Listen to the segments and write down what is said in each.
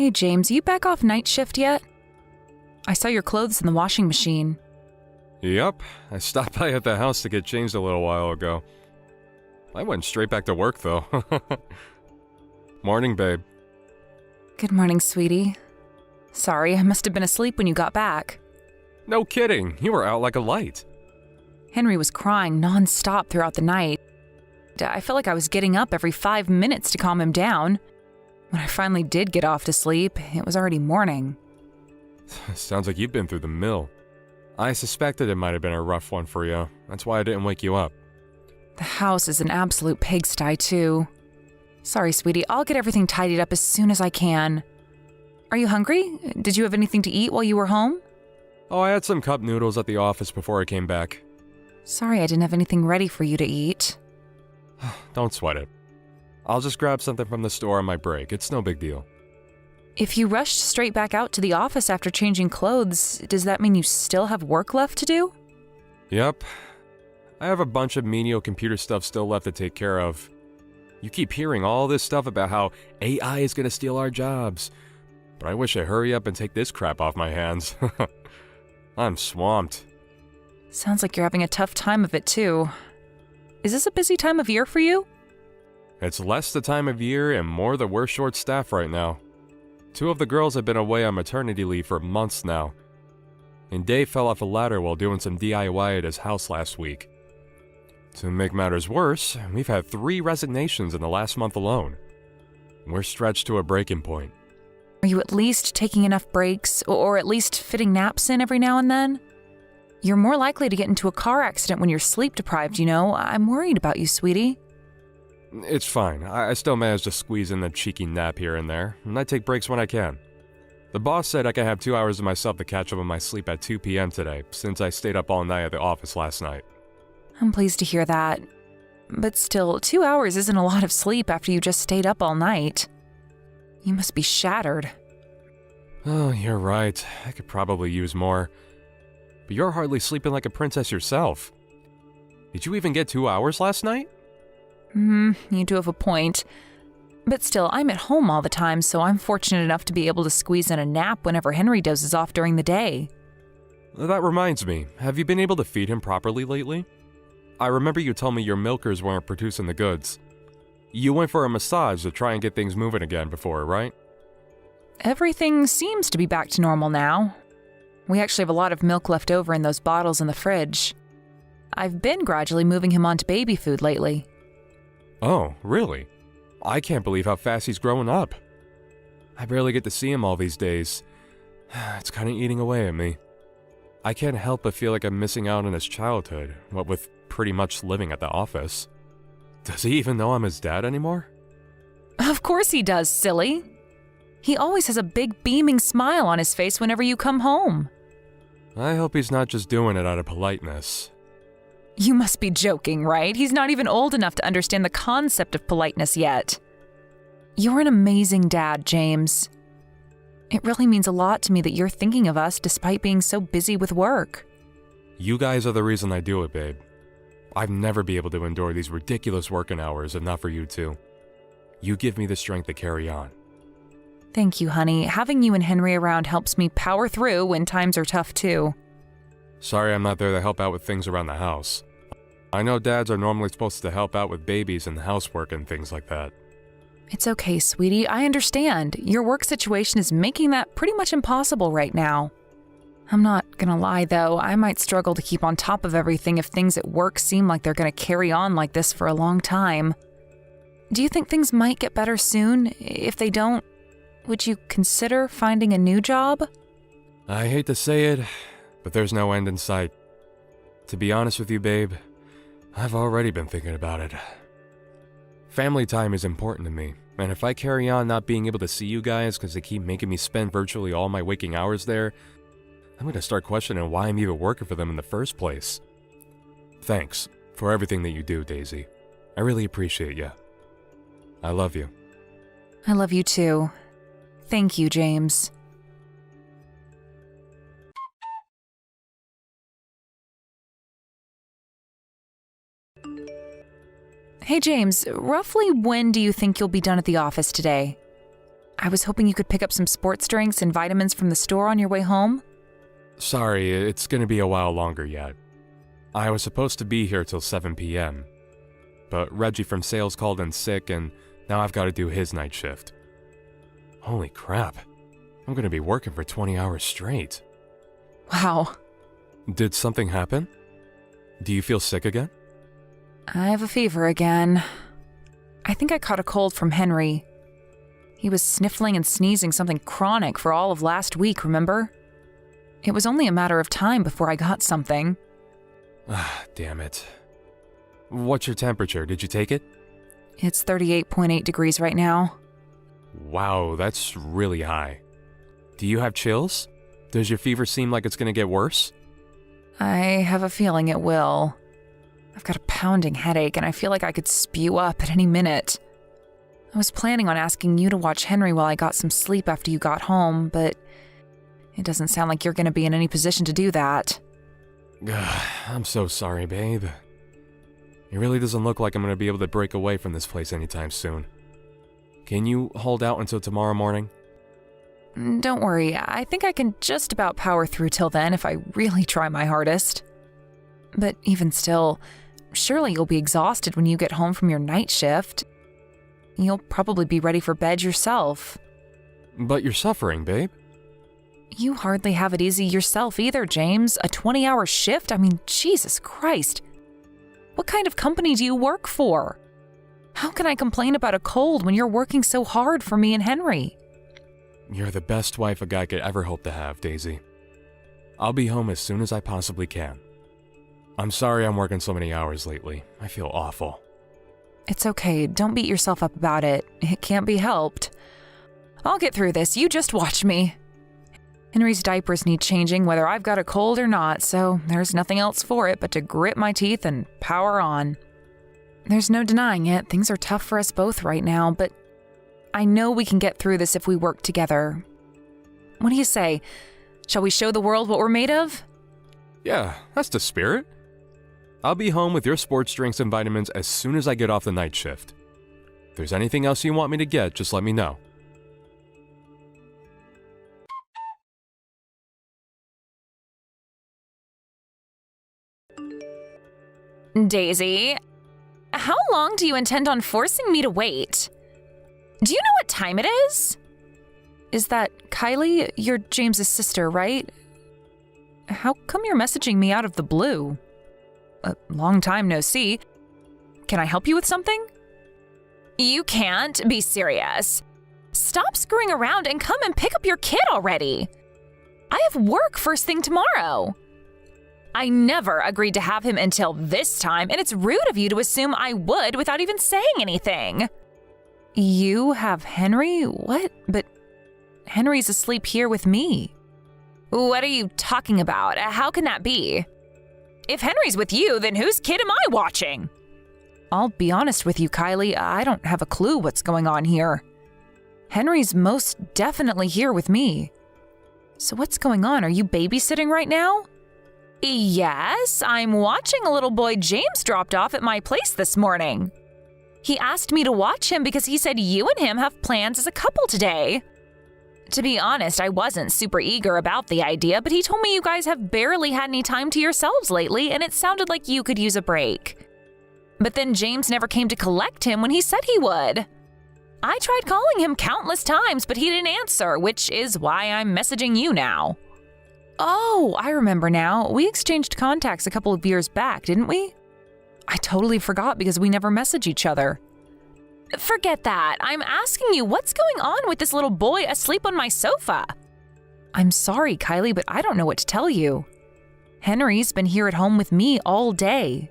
Hey James, you back off night shift yet? I saw your clothes in the washing machine. Yup, I stopped by at the house to get changed a little while ago. I went straight back to work though. Morning, babe. Good morning, sweetie. Sorry, I must have been asleep when you got back. No kidding, you were out like a light. Henry was crying non-stop throughout the night. I felt like I was getting up every 5 minutes to calm him down. When I finally did get off to sleep, it was already morning. Sounds like you've been through the mill. I suspected it might have been a rough one for you. That's why I didn't wake you up. The house is an absolute pigsty, too. Sorry, sweetie, I'll get everything tidied up as soon as I can. Are you hungry? Did you have anything to eat while you were home? Oh, I had some cup noodles at the office before I came back. Sorry I didn't have anything ready for you to eat. Don't sweat it. I'll just grab something from the store on my break. It's no big deal. If you rushed straight back out to the office after changing clothes, does that mean you still have work left to do? Yep. I have a bunch of menial computer stuff still left to take care of. You keep hearing all this stuff about how AI is gonna steal our jobs. But I wish I'd hurry up and take this crap off my hands. I'm swamped. Sounds like you're having a tough time of it, too. Is this a busy time of year for you? It's less the time of year and more that we're short-staffed right now. 2 of the girls have been away on maternity leave for months now. And Dave fell off a ladder while doing some DIY at his house last week. To make matters worse, we've had 3 resignations in the last month alone. We're stretched to a breaking point. Are you at least taking enough breaks, or at least fitting naps in every now and then? You're more likely to get into a car accident when you're sleep-deprived, you know. I'm worried about you, sweetie. It's fine. I still manage to squeeze in a cheeky nap here and there, and I take breaks when I can. The boss said I can have 2 hours to myself to catch up on my sleep at 2 p.m. today, since I stayed up all night at the office last night. I'm pleased to hear that. But still, 2 hours isn't a lot of sleep after you just stayed up all night. You must be shattered. Oh, you're right. I could probably use more. But you're hardly sleeping like a princess yourself. Did you even get 2 hours last night? You do have a point. But still, I'm at home all the time, so I'm fortunate enough to be able to squeeze in a nap whenever Henry dozes off during the day. That reminds me, have you been able to feed him properly lately? I remember you told me your milkers weren't producing the goods. You went for a massage to try and get things moving again before, right? Everything seems to be back to normal now. We actually have a lot of milk left over in those bottles in the fridge. I've been gradually moving him onto baby food lately. Oh, really? I can't believe how fast he's growing up. I barely get to see him all these days. It's kind of eating away at me. I can't help but feel like I'm missing out on his childhood, what with pretty much living at the office. Does he even know I'm his dad anymore? Of course he does, silly. He always has a big beaming smile on his face whenever you come home. I hope he's not just doing it out of politeness. You must be joking, right? He's not even old enough to understand the concept of politeness yet. You're an amazing dad, James. It really means a lot to me that you're thinking of us despite being so busy with work. You guys are the reason I do it, babe. I'd never be able to endure these ridiculous working hours if not for you two. You give me the strength to carry on. Thank you, honey. Having you and Henry around helps me power through when times are tough, too. Sorry I'm not there to help out with things around the house. I know dads are normally supposed to help out with babies and housework and things like that. It's okay, sweetie. I understand. Your work situation is making that pretty much impossible right now. I'm not gonna lie, though. I might struggle to keep on top of everything if things at work seem like they're gonna carry on like this for a long time. Do you think things might get better soon? If they don't, would you consider finding a new job? I hate to say it, but there's no end in sight. To be honest with you, babe, I've already been thinking about it. Family time is important to me, and if I carry on not being able to see you guys because they keep making me spend virtually all my waking hours there, I'm going to start questioning why I'm even working for them in the first place. Thanks for everything that you do, Daisy. I really appreciate you. I love you. I love you too. Thank you, James. Hey, James, roughly when do you think you'll be done at the office today? I was hoping you could pick up some sports drinks and vitamins from the store on your way home. Sorry, it's gonna be a while longer yet. I was supposed to be here till 7 p.m., but Reggie from sales called in sick and now I've got to do his night shift. Holy crap, I'm gonna be working for 20 hours straight. Wow. Did something happen? Do you feel sick again? I have a fever again. I think I caught a cold from Henry. He was sniffling and sneezing something chronic for all of last week, remember? It was only a matter of time before I got something. Ah, damn it. What's your temperature? Did you take it? It's 38.8 degrees right now. Wow, that's really high. Do you have chills? Does your fever seem like it's gonna get worse? I have a feeling it will. I've got a pounding headache and I feel like I could spew up at any minute. I was planning on asking you to watch Henry while I got some sleep after you got home, but it doesn't sound like you're going to be in any position to do that. I'm so sorry, babe. It really doesn't look like I'm going to be able to break away from this place anytime soon. Can you hold out until tomorrow morning? Don't worry, I think I can just about power through till then if I really try my hardest. But even still, surely you'll be exhausted when you get home from your night shift. You'll probably be ready for bed yourself. But you're suffering, babe. You hardly have it easy yourself either, James. A 20-hour shift? I mean, Jesus Christ. What kind of company do you work for? How can I complain about a cold when you're working so hard for me and Henry? You're the best wife a guy could ever hope to have, Daisy. I'll be home as soon as I possibly can. I'm sorry I'm working so many hours lately. I feel awful. It's okay. Don't beat yourself up about it. It can't be helped. I'll get through this. You just watch me. Henry's diapers need changing whether I've got a cold or not, so there's nothing else for it but to grit my teeth and power on. There's no denying it. Things are tough for us both right now, but I know we can get through this if we work together. What do you say? Shall we show the world what we're made of? Yeah, that's the spirit. I'll be home with your sports drinks and vitamins as soon as I get off the night shift. If there's anything else you want me to get, just let me know. Daisy, how long do you intend on forcing me to wait? Do you know what time it is? Is that Kylie? You're James's sister, right? How come you're messaging me out of the blue? A long time no see. Can I help you with something? You can't be serious. Stop screwing around and come and pick up your kid already. I have work first thing tomorrow. I never agreed to have him until this time, and it's rude of you to assume I would without even saying anything. You have Henry? What? But Henry's asleep here with me. What are you talking about? How can that be? If Henry's with you, then whose kid am I watching? I'll be honest with you, Kylie. I don't have a clue what's going on here. Henry's most definitely here with me. So what's going on? Are you babysitting right now? Yes, I'm watching a little boy James dropped off at my place this morning. He asked me to watch him because he said you and him have plans as a couple today. To be honest, I wasn't super eager about the idea, but he told me you guys have barely had any time to yourselves lately, and it sounded like you could use a break. But then James never came to collect him when he said he would. I tried calling him countless times, but he didn't answer, which is why I'm messaging you now. Oh, I remember now. We exchanged contacts a couple of years back, didn't we? I totally forgot because we never message each other. Forget that. I'm asking you, what's going on with this little boy asleep on my sofa? I'm sorry, Kylie, but I don't know what to tell you. Henry's been here at home with me all day.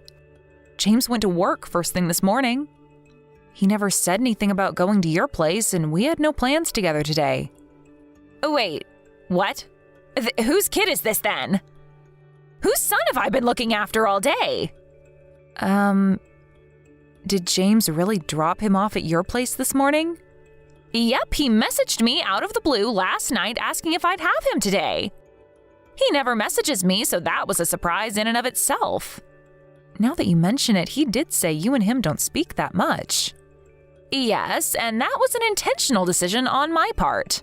James went to work first thing this morning. He never said anything about going to your place, and we had no plans together today. Oh, wait, what? Whose kid is this then? Whose son have I been looking after all day? Did James really drop him off at your place this morning? Yep, he messaged me out of the blue last night asking if I'd have him today. He never messages me, so that was a surprise in and of itself. Now that you mention it, he did say you and him don't speak that much. Yes, and that was an intentional decision on my part.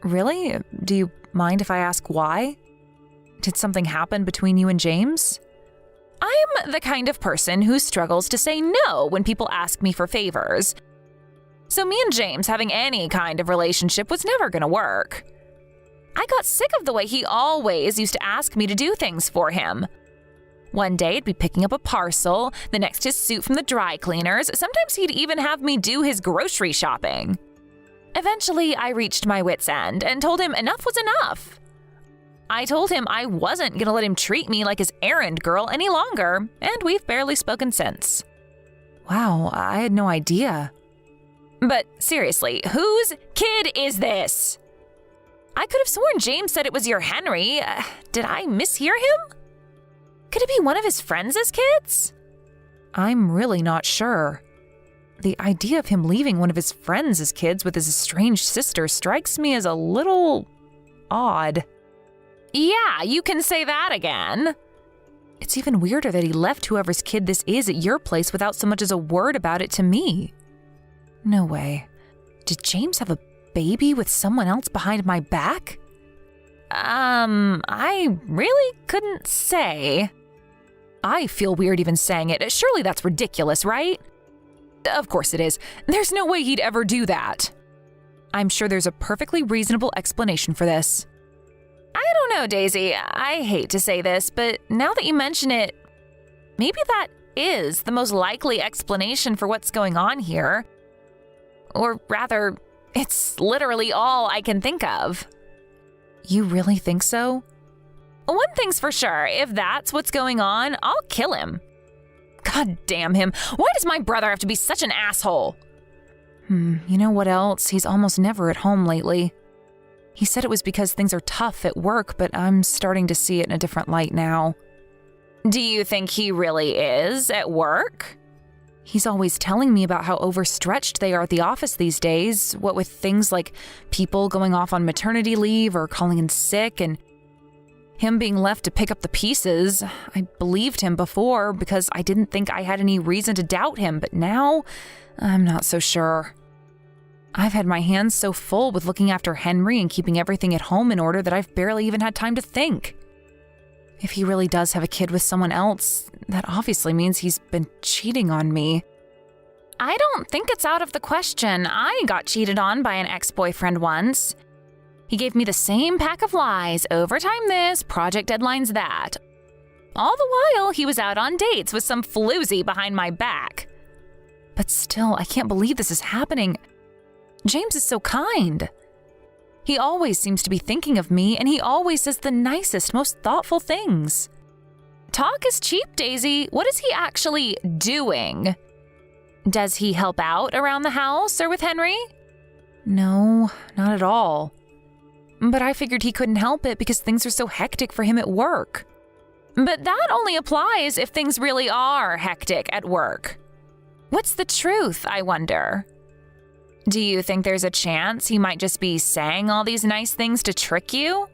Really? Do you mind if I ask why? Did something happen between you and James? I'm the kind of person who struggles to say no when people ask me for favors. So me and James having any kind of relationship was never going to work. I got sick of the way he always used to ask me to do things for him. One day it'd be picking up a parcel, the next his suit from the dry cleaners. Sometimes he'd even have me do his grocery shopping. Eventually, I reached my wit's end and told him enough was enough. I told him I wasn't going to let him treat me like his errand girl any longer, and we've barely spoken since. Wow, I had no idea. But seriously, whose kid is this? I could have sworn James said it was your Henry. Did I mishear him? Could it be one of his friends' kids? I'm really not sure. The idea of him leaving one of his friends' kids with his estranged sister strikes me as a little odd. Yeah, you can say that again. It's even weirder that he left whoever's kid this is at your place without so much as a word about it to me. No way. Did James have a baby with someone else behind my back? I really couldn't say. I feel weird even saying it. Surely that's ridiculous, right? Of course it is. There's no way he'd ever do that. I'm sure there's a perfectly reasonable explanation for this. I don't know, Daisy. I hate to say this, but now that you mention it, maybe that is the most likely explanation for what's going on here. Or rather, it's literally all I can think of. You really think so? One thing's for sure, if that's what's going on, I'll kill him. God damn him. Why does my brother have to be such an asshole? You know what else? He's almost never at home lately. He said it was because things are tough at work, but I'm starting to see it in a different light now. Do you think he really is at work? He's always telling me about how overstretched they are at the office these days, what with things like people going off on maternity leave or calling in sick and him being left to pick up the pieces. I believed him before because I didn't think I had any reason to doubt him, but now I'm not so sure. I've had my hands so full with looking after Henry and keeping everything at home in order that I've barely even had time to think. If he really does have a kid with someone else, that obviously means he's been cheating on me. I don't think it's out of the question. I got cheated on by an ex-boyfriend once. He gave me the same pack of lies, overtime this, project deadlines that. All the while, he was out on dates with some floozy behind my back. But still, I can't believe this is happening. James is so kind. He always seems to be thinking of me, and he always says the nicest, most thoughtful things. Talk is cheap, Daisy. What is he actually doing? Does he help out around the house or with Henry? No, not at all. But I figured he couldn't help it because things are so hectic for him at work. But that only applies if things really are hectic at work. What's the truth, I wonder? Do you think there's a chance he might just be saying all these nice things to trick you?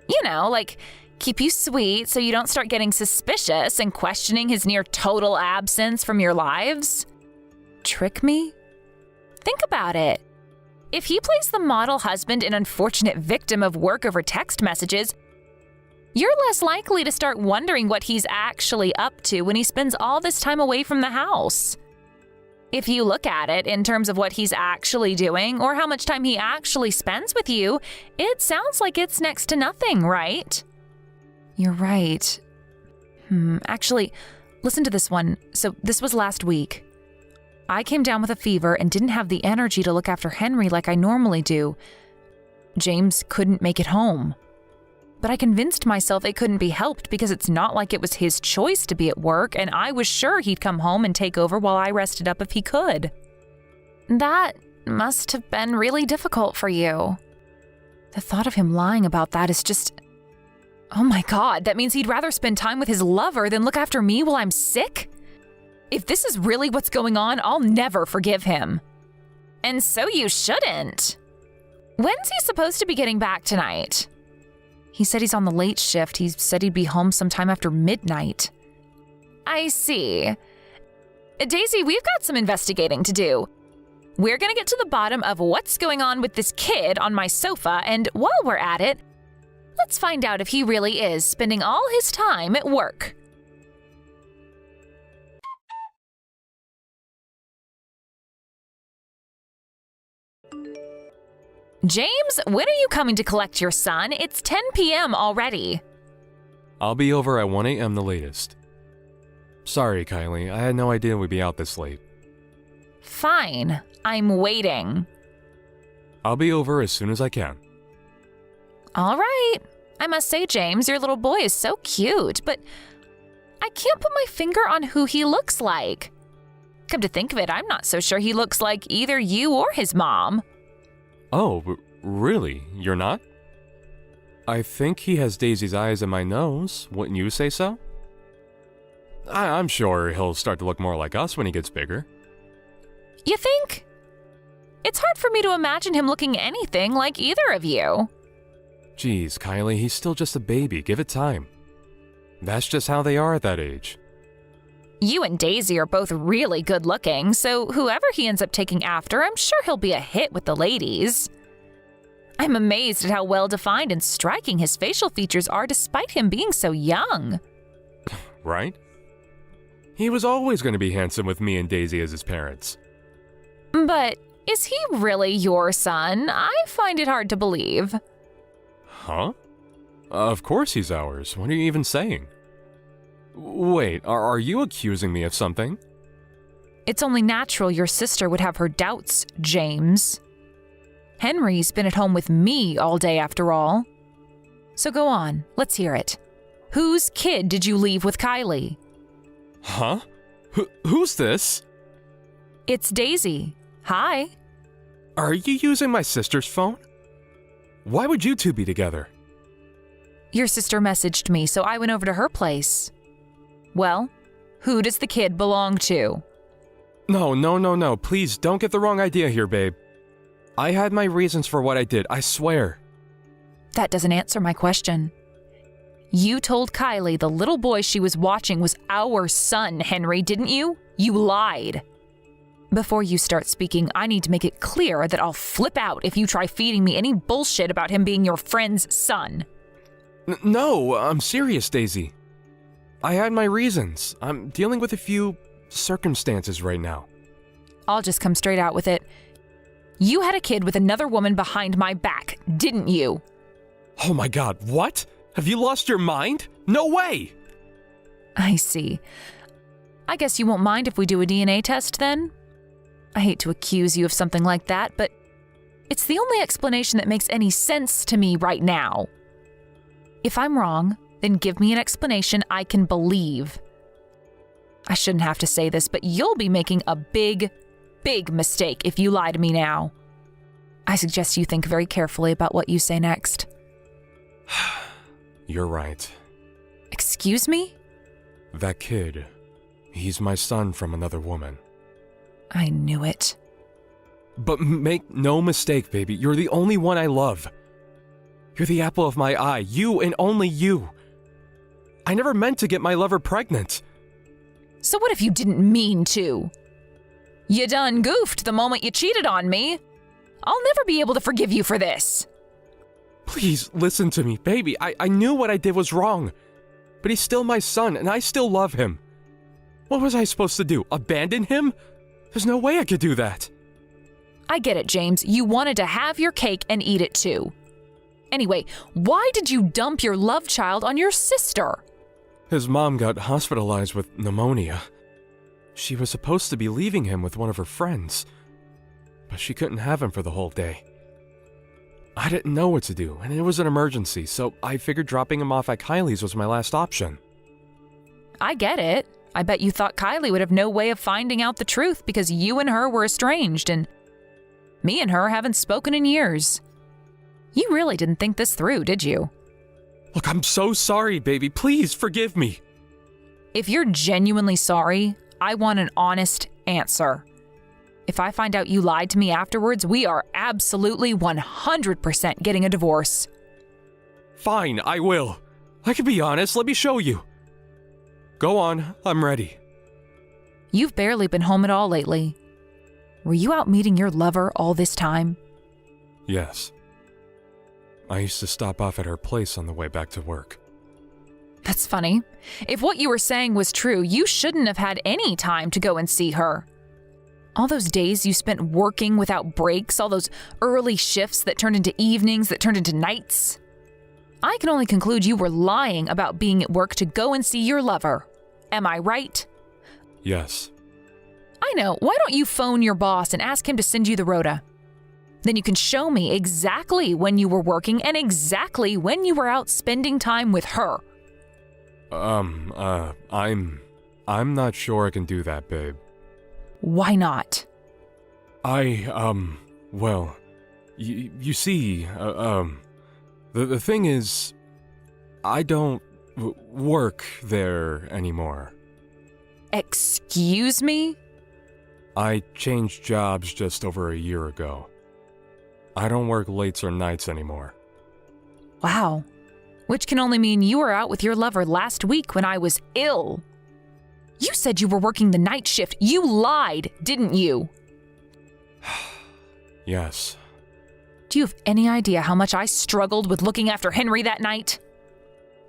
You know, like keep you sweet so you don't start getting suspicious and questioning his near total absence from your lives? Trick me? Think about it. If he plays the model husband and unfortunate victim of work over text messages, you're less likely to start wondering what he's actually up to when he spends all this time away from the house. If you look at it in terms of what he's actually doing or how much time he actually spends with you, it sounds like it's next to nothing, right? You're right. Actually, listen to this one. So this was last week. I came down with a fever and didn't have the energy to look after Henry like I normally do. James couldn't make it home. But I convinced myself it couldn't be helped because it's not like it was his choice to be at work, and I was sure he'd come home and take over while I rested up if he could. That must have been really difficult for you. The thought of him lying about that is just... Oh my God, that means he'd rather spend time with his lover than look after me while I'm sick? If this is really what's going on, I'll never forgive him. And so you shouldn't. When's he supposed to be getting back tonight? He said he's on the late shift. He said he'd be home sometime after midnight. I see. Daisy, we've got some investigating to do. we're gonna get to the bottom of what's going on with this kid on my sofa, and while we're at it, let's find out if he really is spending all his time at work. James, when are you coming to collect your son? It's 10 p.m. already. I'll be over at 1 a.m. the latest. Sorry, Kylie, I had no idea we'd be out this late. Fine, I'm waiting. I'll be over as soon as I can. All right. I must say, James, your little boy is so cute, but I can't put my finger on who he looks like. Come to think of it, I'm not so sure he looks like either you or his mom. Oh, really? You're not? I think he has Daisy's eyes and my nose. Wouldn't you say so? I'm sure he'll start to look more like us when he gets bigger. You think? It's hard for me to imagine him looking anything like either of you. Geez, Kylie, he's still just a baby. Give it time. That's just how they are at that age. You and Daisy are both really good looking, so whoever he ends up taking after, I'm sure he'll be a hit with the ladies. I'm amazed at how well defined and striking his facial features are despite him being so young. Right? He was always going to be handsome with me and Daisy as his parents. But is he really your son? I find it hard to believe. Huh? Of course he's ours. What are you even saying? Wait, are you accusing me of something? It's only natural your sister would have her doubts, James. Henry's been at home with me all day after all. So go on, let's hear it. Whose kid did you leave with Kylie? Huh? Who's this? It's Daisy. Hi. Are you using my sister's phone? Why would you two be together? Your sister messaged me, so I went over to her place. Well, who does the kid belong to? No. Please, don't get the wrong idea here, babe. I had my reasons for what I did, I swear. That doesn't answer my question. You told Kylie the little boy she was watching was our son, Henry, didn't you? You lied. Before you start speaking, I need to make it clear that I'll flip out if you try feeding me any bullshit about him being your friend's son. No, I'm serious, Daisy. I had my reasons. I'm dealing with a few circumstances right now. I'll just come straight out with it. You had a kid with another woman behind my back, didn't you? Oh my god, what? Have you lost your mind? No way! I see. I guess you won't mind if we do a DNA test then? I hate to accuse you of something like that, but it's the only explanation that makes any sense to me right now. If I'm wrong, then give me an explanation I can believe. I shouldn't have to say this, but you'll be making a big mistake if you lie to me now. I suggest you think very carefully about what you say next. You're right. Excuse me? That kid, he's my son from another woman. I knew it. But make no mistake, baby, you're the only one I love. You're the apple of my eye, you and only you. I never meant to get my lover pregnant. So what if you didn't mean to? You done goofed the moment you cheated on me. I'll never be able to forgive you for this. Please, listen to me, baby. I knew what I did was wrong. But he's still my son, and I still love him. What was I supposed to do? Abandon him? There's no way I could do that. I get it, James. You wanted to have your cake and eat it too. Anyway, why did you dump your love child on your sister? His mom got hospitalized with pneumonia. She was supposed to be leaving him with one of her friends, but she couldn't have him for the whole day. I didn't know what to do, and it was an emergency, so I figured dropping him off at Kylie's was my last option. I get it. I bet you thought Kylie would have no way of finding out the truth because you and her were estranged, and me and her haven't spoken in years. You really didn't think this through, did you? Look, I'm so sorry, baby. Please forgive me. If you're genuinely sorry, I want an honest answer. If I find out you lied to me afterwards, we are absolutely 100% getting a divorce. Fine, I will. I can be honest. Let me show you. Go on, I'm ready. You've barely been home at all lately. Were you out meeting your lover all this time? Yes. I used to stop off at her place on the way back to work. That's funny. If what you were saying was true, you shouldn't have had any time to go and see her. All those days you spent working without breaks, all those early shifts that turned into evenings, that turned into nights. I can only conclude you were lying about being at work to go and see your lover. Am I right? Yes. I know. Why don't you phone your boss and ask him to send you the rota? Then you can show me exactly when you were working and exactly when you were out spending time with her. I'm not sure I can do that, babe. Why not? Well, you see, the thing is, I don't work there anymore. Excuse me? I changed jobs just over a year ago. I don't work lates or nights anymore. Wow. Which can only mean you were out with your lover last week when I was ill. You said you were working the night shift. You lied, didn't you? Yes. Do you have any idea how much I struggled with looking after Henry that night?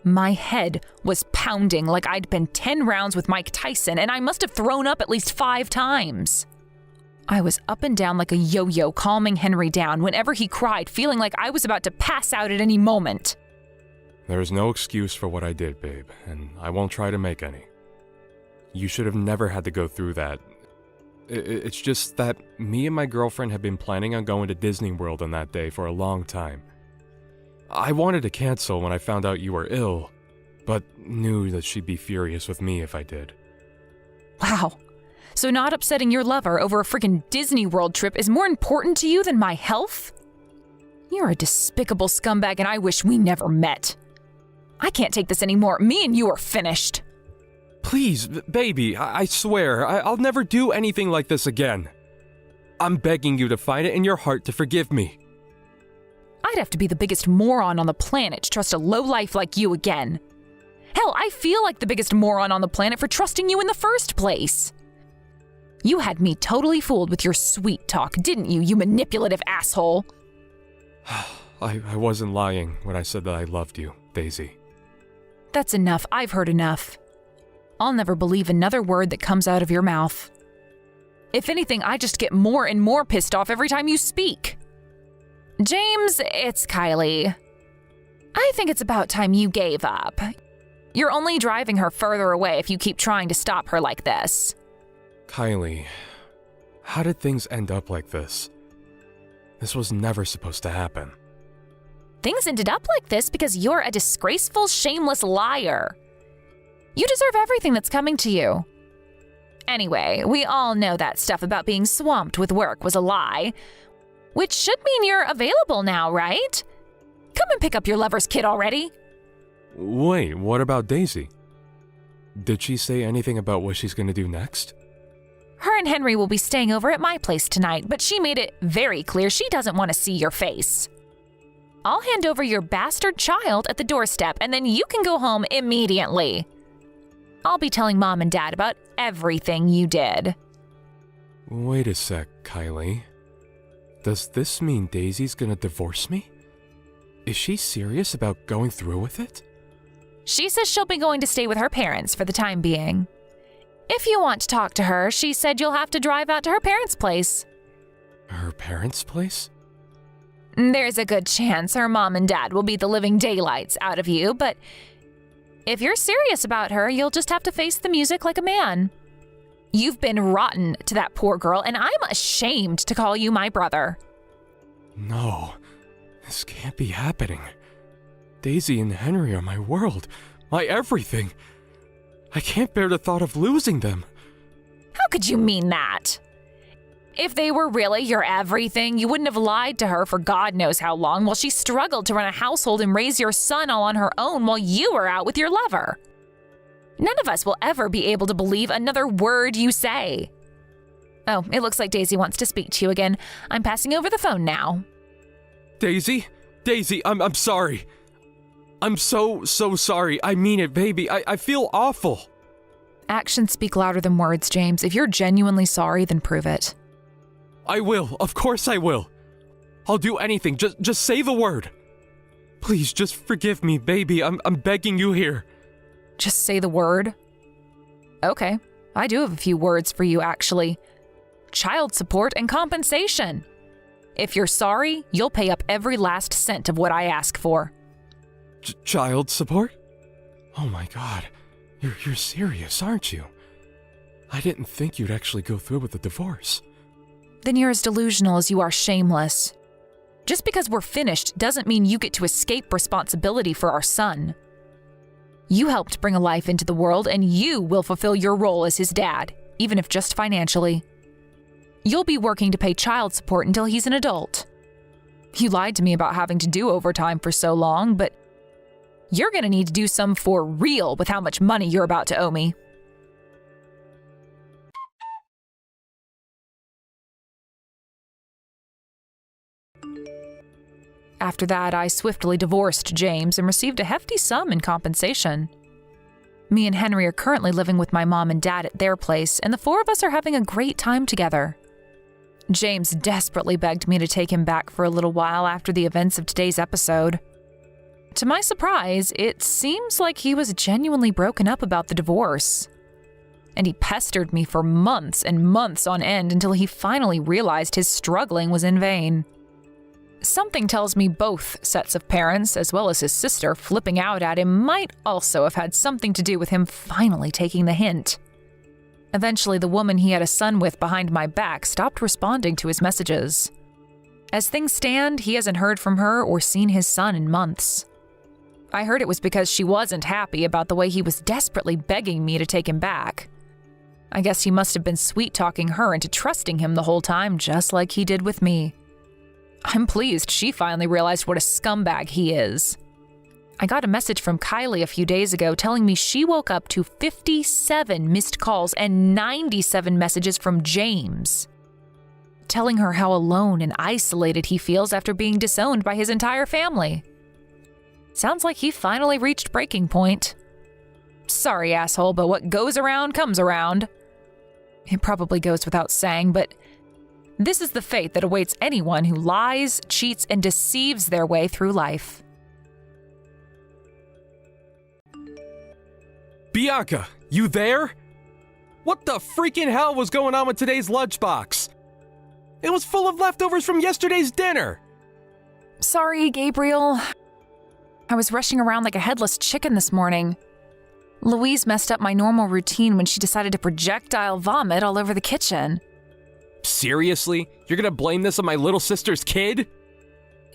My head was pounding like I'd been 10 rounds with Mike Tyson, and I must have thrown up at least 5 times. I was up and down like a yo-yo, calming Henry down whenever he cried, feeling like I was about to pass out at any moment. There is no excuse for what I did, babe, and I won't try to make any. You should have never had to go through that. It's just that me and my girlfriend had been planning on going to Disney World on that day for a long time. I wanted to cancel when I found out you were ill, but knew that she'd be furious with me if I did. Wow. So not upsetting your lover over a freaking Disney World trip is more important to you than my health? You're a despicable scumbag and I wish we never met. I can't take this anymore. Me and you are finished. Please, baby, I swear, I'll never do anything like this again. I'm begging you to find it in your heart to forgive me. I'd have to be the biggest moron on the planet to trust a lowlife like you again. Hell, I feel like the biggest moron on the planet for trusting you in the first place. You had me totally fooled with your sweet talk, didn't you, you manipulative asshole? I wasn't lying when I said that I loved you, Daisy. That's enough. I've heard enough. I'll never believe another word that comes out of your mouth. If anything, I just get more and more pissed off every time you speak. James, it's Kylie. I think it's about time you gave up. You're only driving her further away if you keep trying to stop her like this. Kylie, how did things end up like this? This was never supposed to happen. Things ended up like this because you're a disgraceful, shameless liar. You deserve everything that's coming to you. Anyway, we all know that stuff about being swamped with work was a lie, which should mean you're available now, right? Come and pick up your lover's kid already. Wait, what about Daisy? Did she say anything about what she's gonna do next? Her and Henry will be staying over at my place tonight, but she made it very clear she doesn't want to see your face. I'll hand over your bastard child at the doorstep, and then you can go home immediately. I'll be telling Mom and Dad about everything you did. Wait a sec, Kylie. Does this mean Daisy's gonna divorce me? Is she serious about going through with it? She says she'll be going to stay with her parents for the time being. If you want to talk to her, she said you'll have to drive out to her parents' place. Her parents' place? There's a good chance her mom and dad will beat the living daylights out of you, but if you're serious about her, you'll just have to face the music like a man. You've been rotten to that poor girl, and I'm ashamed to call you my brother. No, this can't be happening. Daisy and Henry are my world, my everything. I can't bear the thought of losing them. How could you mean that? If they were really your everything, you wouldn't have lied to her for God knows how long while she struggled to run a household and raise your son all on her own while you were out with your lover. None of us will ever be able to believe another word you say. Oh, it looks like Daisy wants to speak to you again. I'm passing over the phone now. Daisy? Daisy, I'm sorry. I'm so sorry. I mean it, baby. I feel awful. Actions speak louder than words, James. If you're genuinely sorry, then prove it. I will. Of course I will. I'll do anything. Just say the word. Please, just forgive me, baby. I'm begging you here. Just say the word? Okay, I do have a few words for you, actually. Child support and compensation. If you're sorry, you'll pay up every last cent of what I ask for. Child support? Oh my God. You're serious, aren't you? I didn't think you'd actually go through with the divorce. Then you're as delusional as you are shameless. Just because we're finished doesn't mean you get to escape responsibility for our son. You helped bring a life into the world, and you will fulfill your role as his dad, even if just financially. You'll be working to pay child support until he's an adult. You lied to me about having to do overtime for so long, but you're going to need to do some for real with how much money you're about to owe me. After that, I swiftly divorced James and received a hefty sum in compensation. Me and Henry are currently living with my mom and dad at their place, and the four of us are having a great time together. James desperately begged me to take him back for a little while after the events of today's episode. To my surprise, it seems like he was genuinely broken up about the divorce. And he pestered me for months and months on end until he finally realized his struggling was in vain. Something tells me both sets of parents, as well as his sister, flipping out at him might also have had something to do with him finally taking the hint. Eventually, the woman he had a son with behind my back stopped responding to his messages. As things stand, he hasn't heard from her or seen his son in months. I heard it was because she wasn't happy about the way he was desperately begging me to take him back. I guess he must have been sweet-talking her into trusting him the whole time, just like he did with me. I'm pleased she finally realized what a scumbag he is. I got a message from Kylie a few days ago telling me she woke up to 57 missed calls and 97 messages from James, telling her how alone and isolated he feels after being disowned by his entire family. Sounds like he finally reached breaking point. Sorry, asshole, but what goes around comes around. It probably goes without saying, but this is the fate that awaits anyone who lies, cheats, and deceives their way through life. Bianca, you there? What the freaking hell was going on with today's lunchbox? It was full of leftovers from yesterday's dinner. Sorry, Gabriel. I was rushing around like a headless chicken this morning. Louise messed up my normal routine when she decided to projectile vomit all over the kitchen. Seriously? You're gonna blame this on my little sister's kid?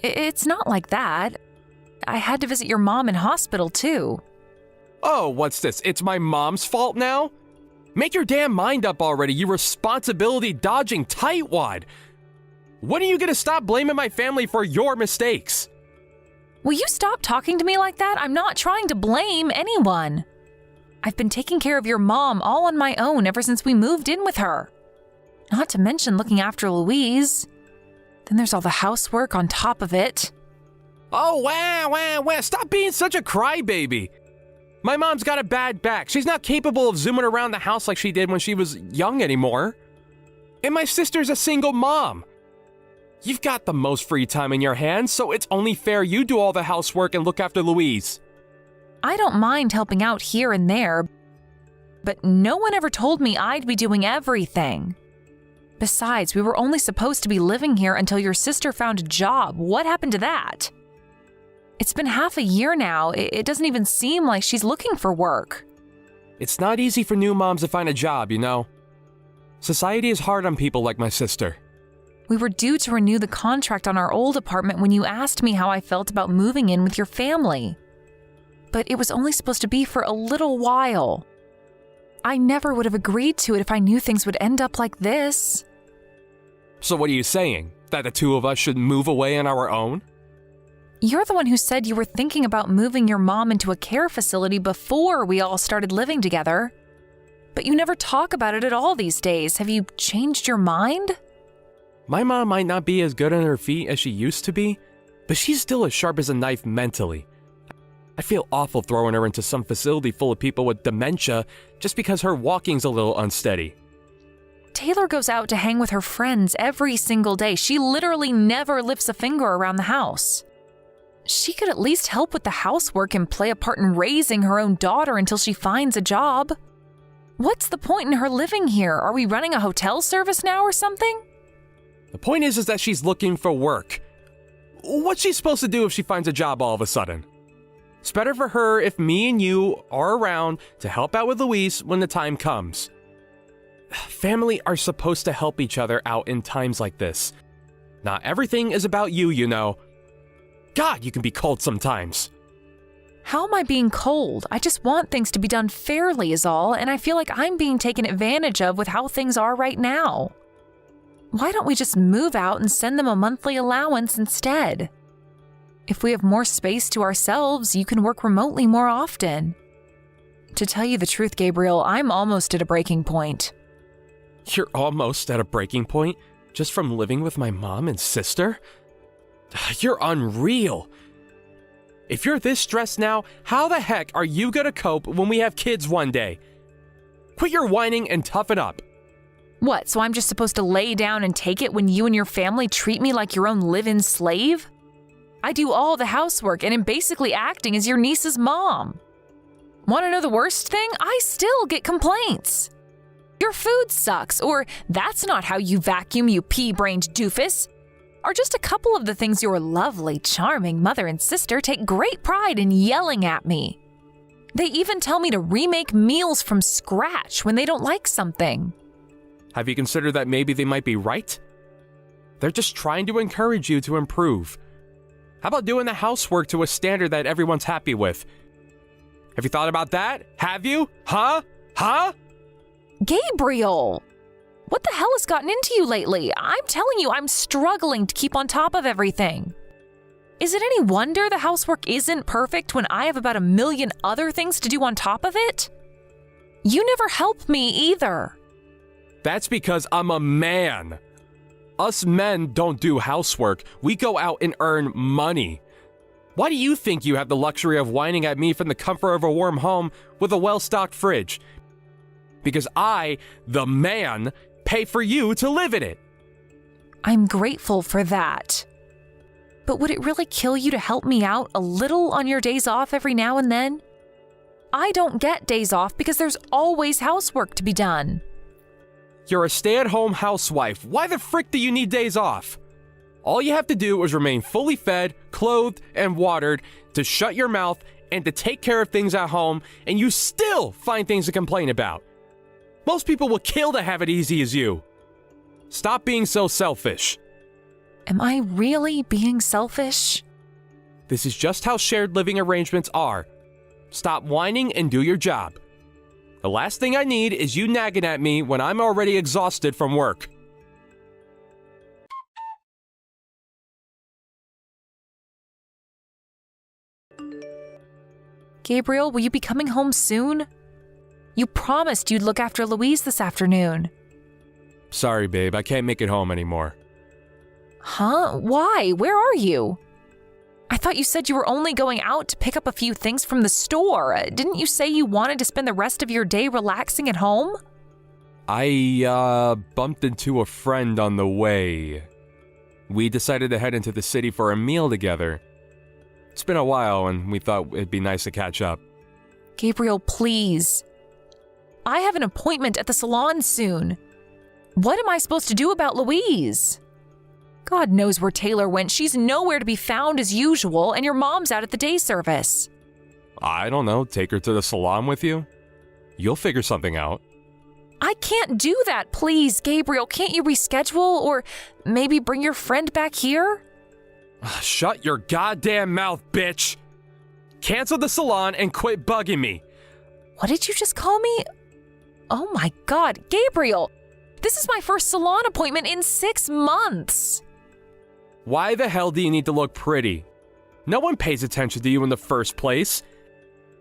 It's not like that. I had to visit your mom in hospital, too. Oh, what's this? It's my mom's fault now? Make your damn mind up already, you responsibility-dodging tightwad! When are you gonna stop blaming my family for your mistakes? Will you stop talking to me like that? I'm not trying to blame anyone. I've been taking care of your mom all on my own ever since we moved in with her. Not to mention looking after Louise. Then there's all the housework on top of it. Oh, wow, stop being such a crybaby. My mom's got a bad back. She's not capable of zooming around the house like she did when she was young anymore. And my sister's a single mom. You've got the most free time in your hands, so it's only fair you do all the housework and look after Louise. I don't mind helping out here and there, but no one ever told me I'd be doing everything. Besides, we were only supposed to be living here until your sister found a job. What happened to that? It's been half a year now. It doesn't even seem like she's looking for work. It's not easy for new moms to find a job, you know. Society is hard on people like my sister. We were due to renew the contract on our old apartment when you asked me how I felt about moving in with your family. But it was only supposed to be for a little while. I never would have agreed to it if I knew things would end up like this. So what are you saying? That the two of us should move away on our own? You're the one who said you were thinking about moving your mom into a care facility before we all started living together. But you never talk about it at all these days. Have you changed your mind? My mom might not be as good on her feet as she used to be, but she's still as sharp as a knife mentally. I feel awful throwing her into some facility full of people with dementia just because her walking's a little unsteady. Taylor goes out to hang with her friends every single day. She literally never lifts a finger around the house. She could at least help with the housework and play a part in raising her own daughter until she finds a job. What's the point in her living here? Are we running a hotel service now or something? The point is that she's looking for work. What's she supposed to do if she finds a job all of a sudden? It's better for her if me and you are around to help out with Louise when the time comes. Family are supposed to help each other out in times like this. Not everything is about you, you know. God, you can be cold sometimes. How am I being cold? I just want things to be done fairly is all, and I feel like I'm being taken advantage of with how things are right now. Why don't we just move out and send them a monthly allowance instead? If we have more space to ourselves, you can work remotely more often. To tell you the truth, Gabriel, I'm almost at a breaking point. You're almost at a breaking point just from living with my mom and sister? You're unreal. If you're this stressed now, how the heck are you gonna cope when we have kids one day? Quit your whining and toughen up. What, so I'm just supposed to lay down and take it when you and your family treat me like your own live-in slave? I do all the housework and am basically acting as your niece's mom. Want to know the worst thing? I still get complaints. Your food sucks, or that's not how you vacuum, you pea-brained doofus. Are just a couple of the things your lovely, charming mother and sister take great pride in yelling at me. They even tell me to remake meals from scratch when they don't like something. Have you considered that maybe they might be right? They're just trying to encourage you to improve. How about doing the housework to a standard that everyone's happy with? Have you thought about that? Have you? Huh? Gabriel! What the hell has gotten into you lately? I'm telling you, I'm struggling to keep on top of everything. Is it any wonder the housework isn't perfect when I have about a million other things to do on top of it? You never help me either. That's because I'm a man. Us men don't do housework. We go out and earn money. Why do you think you have the luxury of whining at me from the comfort of a warm home with a well-stocked fridge? Because I, the man, pay for you to live in it. I'm grateful for that. But would it really kill you to help me out a little on your days off every now and then? I don't get days off because there's always housework to be done. You're a stay-at-home housewife. Why the frick do you need days off? All you have to do is remain fully fed, clothed, and watered, to shut your mouth and to take care of things at home, and you still find things to complain about. Most people will kill to have it easy as you. Stop being so selfish. Am I really being selfish? This is just how shared living arrangements are. Stop whining and do your job. The last thing I need is you nagging at me when I'm already exhausted from work. Gabriel, will you be coming home soon? You promised you'd look after Louise this afternoon. Sorry, babe, I can't make it home anymore. Huh? Why? Where are you? I thought you said you were only going out to pick up a few things from the store. Didn't you say you wanted to spend the rest of your day relaxing at home? I, bumped into a friend on the way. We decided to head into the city for a meal together. It's been a while, and we thought it'd be nice to catch up. Gabriel, please. I have an appointment at the salon soon. What am I supposed to do about Louise? God knows where Taylor went. She's nowhere to be found as usual, and your mom's out at the day service. I don't know, take her to the salon with you? You'll figure something out. I can't do that, please, Gabriel. Can't you reschedule, or maybe bring your friend back here? Shut your goddamn mouth, bitch! Cancel the salon and quit bugging me. What did you just call me? Oh my God, Gabriel! This is my first salon appointment in 6 months. Why the hell do you need to look pretty? No one pays attention to you in the first place.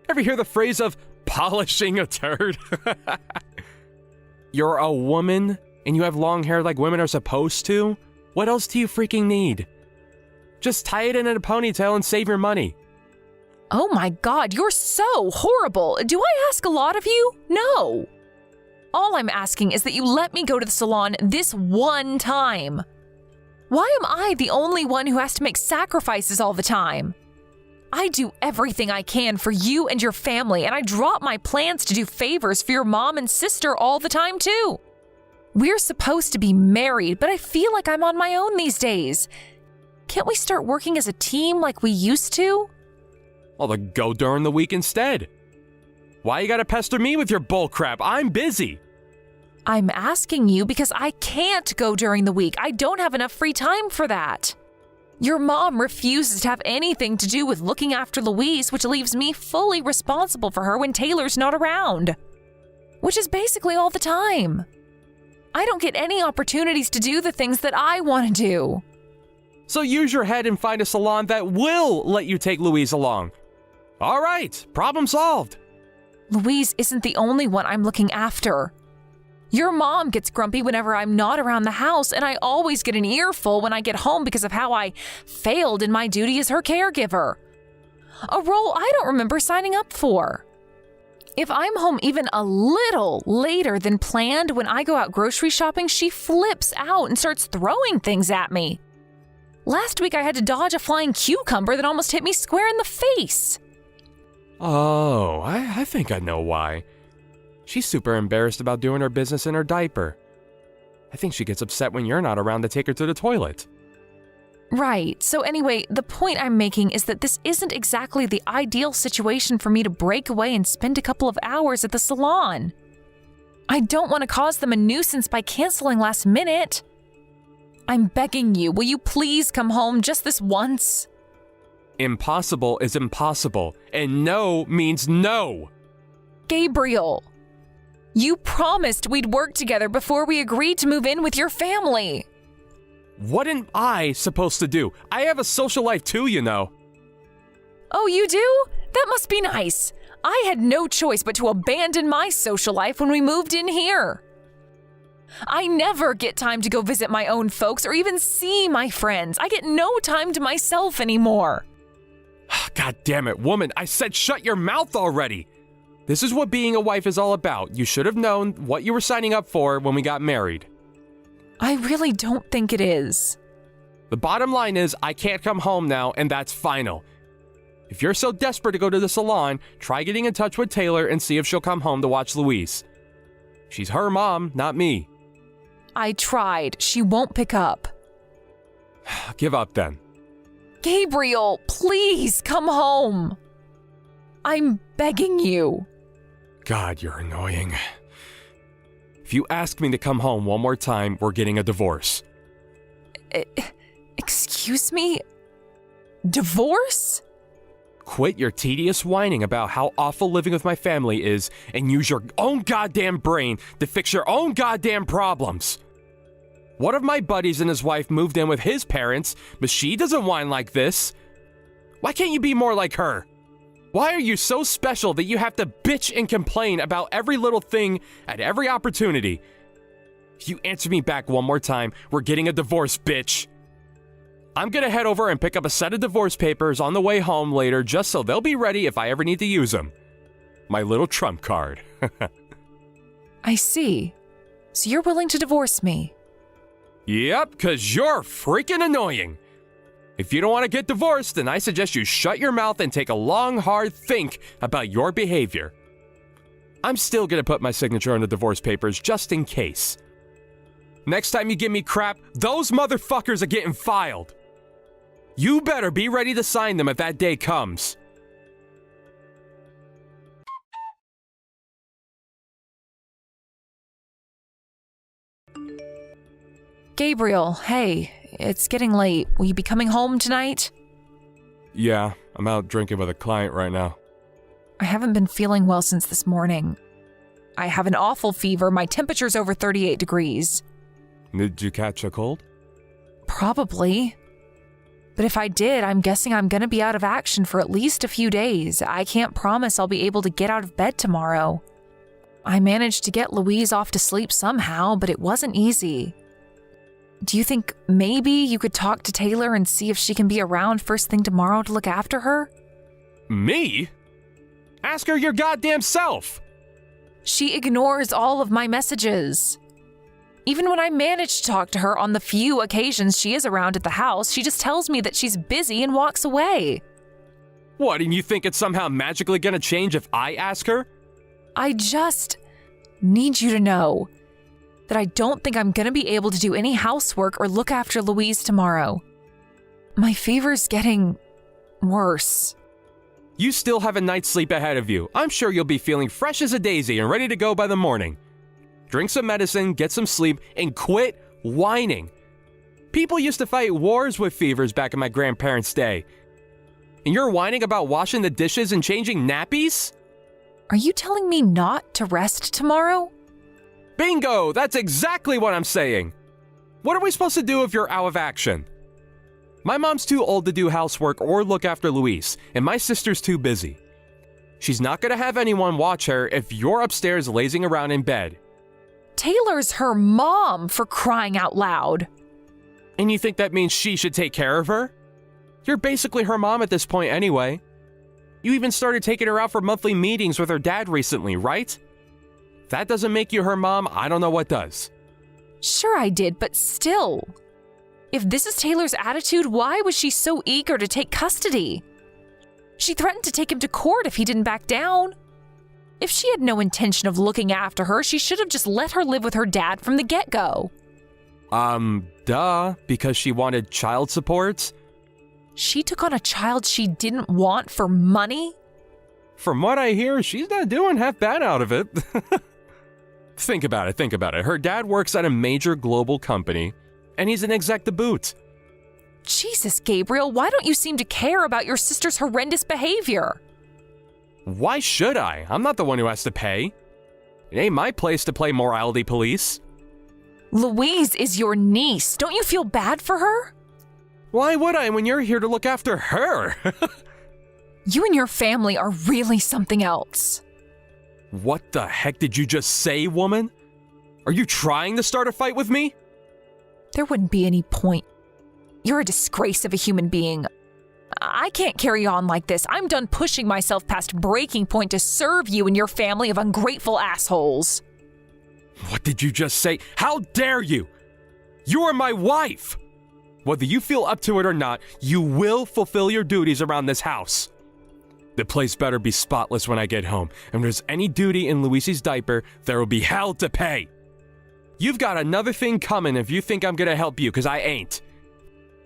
Ever hear the phrase of polishing a turd? You're a woman, and you have long hair like women are supposed to? What else do you freaking need? Just tie it in a ponytail and save your money. Oh my God, you're so horrible. Do I ask a lot of you? No. All I'm asking is that you let me go to the salon this one time. Why am I the only one who has to make sacrifices all the time? I do everything I can for you and your family, and I drop my plans to do favors for your mom and sister all the time, too. We're supposed to be married, but I feel like I'm on my own these days. Can't we start working as a team like we used to? Well, then go during the week instead. Why you gotta pester me with your bullcrap? I'm busy. I'm asking you because I can't go during the week. I don't have enough free time for that. Your mom refuses to have anything to do with looking after Louise, which leaves me fully responsible for her when Taylor's not around. Which is basically all the time. I don't get any opportunities to do the things that I want to do. So use your head and find a salon that will let you take Louise along. All right, problem solved. Louise isn't the only one I'm looking after. Your mom gets grumpy whenever I'm not around the house, and I always get an earful when I get home because of how I failed in my duty as her caregiver. A role I don't remember signing up for. If I'm home even a little later than planned when I go out grocery shopping, she flips out and starts throwing things at me. Last week I had to dodge a flying cucumber that almost hit me square in the face. Oh, I think I know why. She's super embarrassed about doing her business in her diaper. I think she gets upset when you're not around to take her to the toilet. Right. So anyway, the point I'm making is that this isn't exactly the ideal situation for me to break away and spend a couple of hours at the salon. I don't want to cause them a nuisance by canceling last minute. I'm begging you, will you please come home just this once? Impossible is impossible, and no means no. Gabriel, you promised we'd work together before we agreed to move in with your family. What am I supposed to do? I have a social life too, you know. Oh, you do? That must be nice. I had no choice but to abandon my social life when we moved in here. I never get time to go visit my own folks or even see my friends. I get no time to myself anymore. God damn it, woman, I said shut your mouth already. This is what being a wife is all about. You should have known what you were signing up for when we got married. I really don't think it is. The bottom line is I can't come home now, and that's final. If you're so desperate to go to the salon, try getting in touch with Taylor and see if she'll come home to watch Louise. She's her mom, not me. I tried. She won't pick up. Give up then. Gabriel, please come home. I'm begging you. God, you're annoying. If you ask me to come home one more time, we're getting a divorce. Excuse me? Divorce? Quit your tedious whining about how awful living with my family is and use your own goddamn brain to fix your own goddamn problems. One of my buddies and his wife moved in with his parents, but she doesn't whine like this. Why can't you be more like her? Why are you so special that you have to bitch and complain about every little thing at every opportunity? If you answer me back one more time, we're getting a divorce, bitch. I'm gonna head over and pick up a set of divorce papers on the way home later just so they'll be ready if I ever need to use them. My little trump card. I see. So you're willing to divorce me? Yep, 'cause you're freaking annoying. If you don't want to get divorced, then I suggest you shut your mouth and take a long, hard think about your behavior. I'm still gonna put my signature on the divorce papers just in case. Next time you give me crap, those motherfuckers are getting filed. You better be ready to sign them if that day comes. Gabriel, hey, it's getting late. Will you be coming home tonight? Yeah, I'm out drinking with a client right now. I haven't been feeling well since this morning. I have an awful fever. My temperature's over 38 degrees. Did you catch a cold? Probably. But if I did, I'm guessing I'm gonna be out of action for at least a few days. I can't promise I'll be able to get out of bed tomorrow. I managed to get Louise off to sleep somehow, but it wasn't easy. Do you think maybe you could talk to Taylor and see if she can be around first thing tomorrow to look after her? Me? Ask her your goddamn self. She ignores all of my messages. Even when I manage to talk to her on the few occasions she is around at the house, she just tells me that she's busy and walks away. What, and you think it's somehow magically gonna change if I ask her? I just need you to know that I don't think I'm gonna be able to do any housework or look after Louise tomorrow. My fever's getting worse. You still have a night's sleep ahead of you. I'm sure you'll be feeling fresh as a daisy and ready to go by the morning. Drink some medicine, get some sleep, and quit whining. People used to fight wars with fevers back in my grandparents' day. And you're whining about washing the dishes and changing nappies? Are you telling me not to rest tomorrow? Bingo! That's exactly what I'm saying. What are we supposed to do if you're out of action? My mom's too old to do housework or look after Louise, and my sister's too busy. She's not gonna have anyone watch her if you're upstairs lazing around in bed. Taylor's her mom, for crying out loud. And you think that means she should take care of her? You're basically her mom at this point anyway. You even started taking her out for monthly meetings with her dad recently, right? If that doesn't make you her mom, I don't know what does. Sure I did, but still. If this is Taylor's attitude, why was she so eager to take custody? She threatened to take him to court if he didn't back down. If she had no intention of looking after her, she should have just let her live with her dad from the get-go. Duh, because she wanted child support? She took on a child she didn't want for money? From what I hear, she's not doing half bad out of it. Think about it. Her dad works at a major global company, and he's an exec to boot. Jesus, Gabriel, why don't you seem to care about your sister's horrendous behavior? Why should I? I'm not the one who has to pay. It ain't my place to play morality police. Louise is your niece. Don't you feel bad for her? Why would I when you're here to look after her? You and your family are really something else. What the heck did you just say, woman? Are you trying to start a fight with me? There wouldn't be any point. You're a disgrace of a human being. I can't carry on like this. I'm done pushing myself past breaking point to serve you and your family of ungrateful assholes. What did you just say? How dare you? You are my wife! Whether you feel up to it or not, you will fulfill your duties around this house. The place better be spotless when I get home, and if there's any duty in Louise's diaper, there will be hell to pay. You've got another thing coming if you think I'm gonna help you, because I ain't.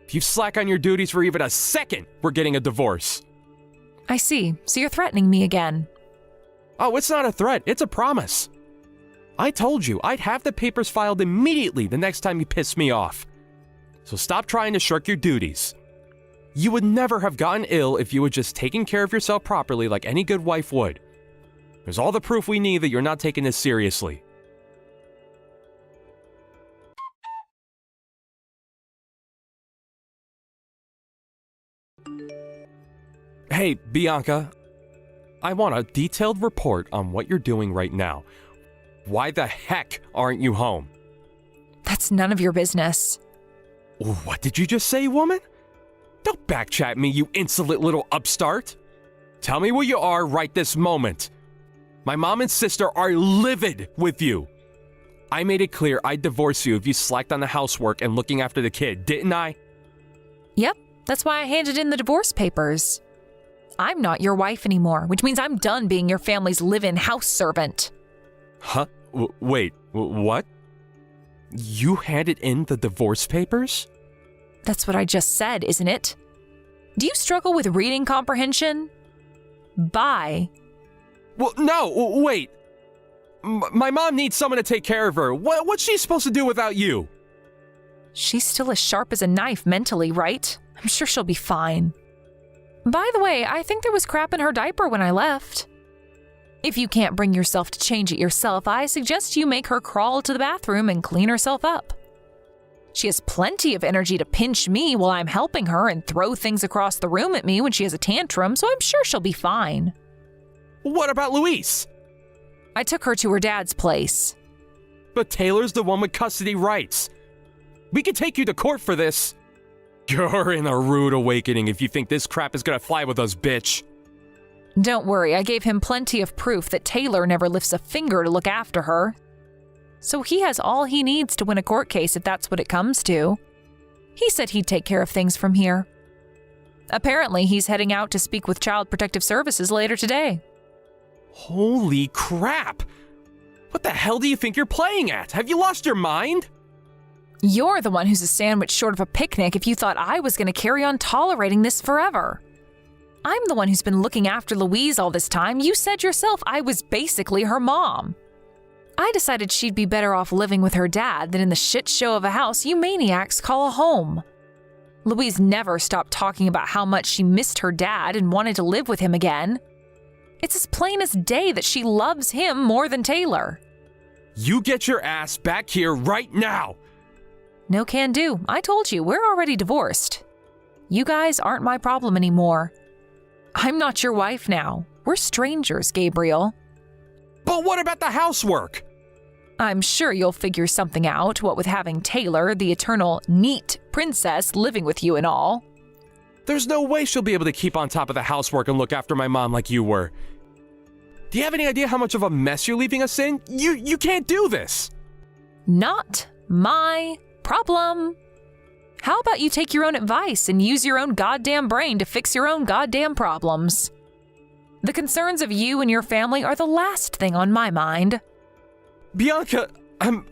If you slack on your duties for even a second, we're getting a divorce. I see. So you're threatening me again. Oh, it's not a threat. It's a promise. I told you I'd have the papers filed immediately the next time you piss me off. So stop trying to shirk your duties. You would never have gotten ill if you had just taken care of yourself properly like any good wife would. There's all the proof we need that you're not taking this seriously. Hey, Bianca. I want a detailed report on what you're doing right now. Why the heck aren't you home? That's none of your business. What did you just say, woman? Don't backchat me, you insolent little upstart. Tell me where you are right this moment. My mom and sister are livid with you. I made it clear I'd divorce you if you slacked on the housework and looking after the kid, didn't I? Yep, that's why I handed in the divorce papers. I'm not your wife anymore, which means I'm done being your family's live-in house servant. Huh? Wait, what? You handed in the divorce papers? That's what I just said, isn't it? Do you struggle with reading comprehension? Bye. Well, no, wait. My mom needs someone to take care of her. What's she supposed to do without you? She's still as sharp as a knife mentally, right? I'm sure she'll be fine. By the way, I think there was crap in her diaper when I left. If you can't bring yourself to change it yourself, I suggest you make her crawl to the bathroom and clean herself up. She has plenty of energy to pinch me while I'm helping her and throw things across the room at me when she has a tantrum, so I'm sure she'll be fine. What about Louise? I took her to her dad's place. But Taylor's the one with custody rights. We could take you to court for this. You're in a rude awakening if you think this crap is gonna fly with us, bitch. Don't worry, I gave him plenty of proof that Taylor never lifts a finger to look after her. So he has all he needs to win a court case if that's what it comes to. He said he'd take care of things from here. Apparently, he's heading out to speak with Child Protective Services later today. Holy crap! What the hell do you think you're playing at? Have you lost your mind? You're the one who's a sandwich short of a picnic if you thought I was going to carry on tolerating this forever. I'm the one who's been looking after Louise all this time. You said yourself I was basically her mom. I decided she'd be better off living with her dad than in the shit show of a house you maniacs call a home. Louise never stopped talking about how much she missed her dad and wanted to live with him again. It's as plain as day that she loves him more than Taylor. You get your ass back here right now! No can do. I told you, we're already divorced. You guys aren't my problem anymore. I'm not your wife now. We're strangers, Gabriel. But what about the housework? I'm sure you'll figure something out, what with having Taylor, the eternal neat princess, living with you and all. There's no way she'll be able to keep on top of the housework and look after my mom like you were. Do you have any idea how much of a mess you're leaving us in? You can't do this! Not my problem. How about you take your own advice and use your own goddamn brain to fix your own goddamn problems? The concerns of you and your family are the last thing on my mind. Bianca, I'm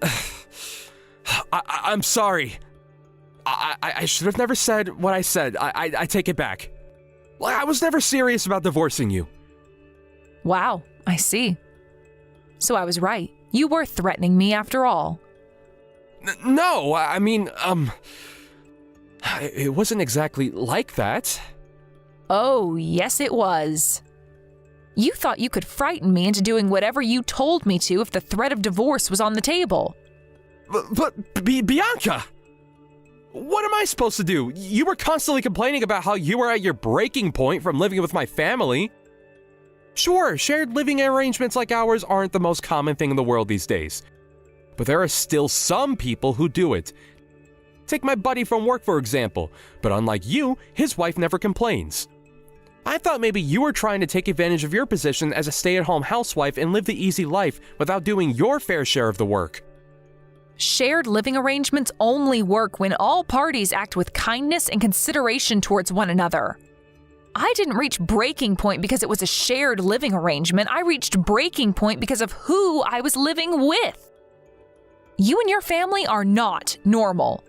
sorry. I should have never said what I said. I take it back. I was never serious about divorcing you. Wow, I see. So I was right. You were threatening me after all. No, I mean, it wasn't exactly like that. Oh, yes it was. You thought you could frighten me into doing whatever you told me to if the threat of divorce was on the table. But Bianca! What am I supposed to do? You were constantly complaining about how you were at your breaking point from living with my family. Sure, shared living arrangements like ours aren't the most common thing in the world these days. But there are still some people who do it. Take my buddy from work, for example. But unlike you, his wife never complains. I thought maybe you were trying to take advantage of your position as a stay-at-home housewife and live the easy life without doing your fair share of the work. Shared living arrangements only work when all parties act with kindness and consideration towards one another. I didn't reach breaking point because it was a shared living arrangement. I reached breaking point because of who I was living with. You and your family are not normal.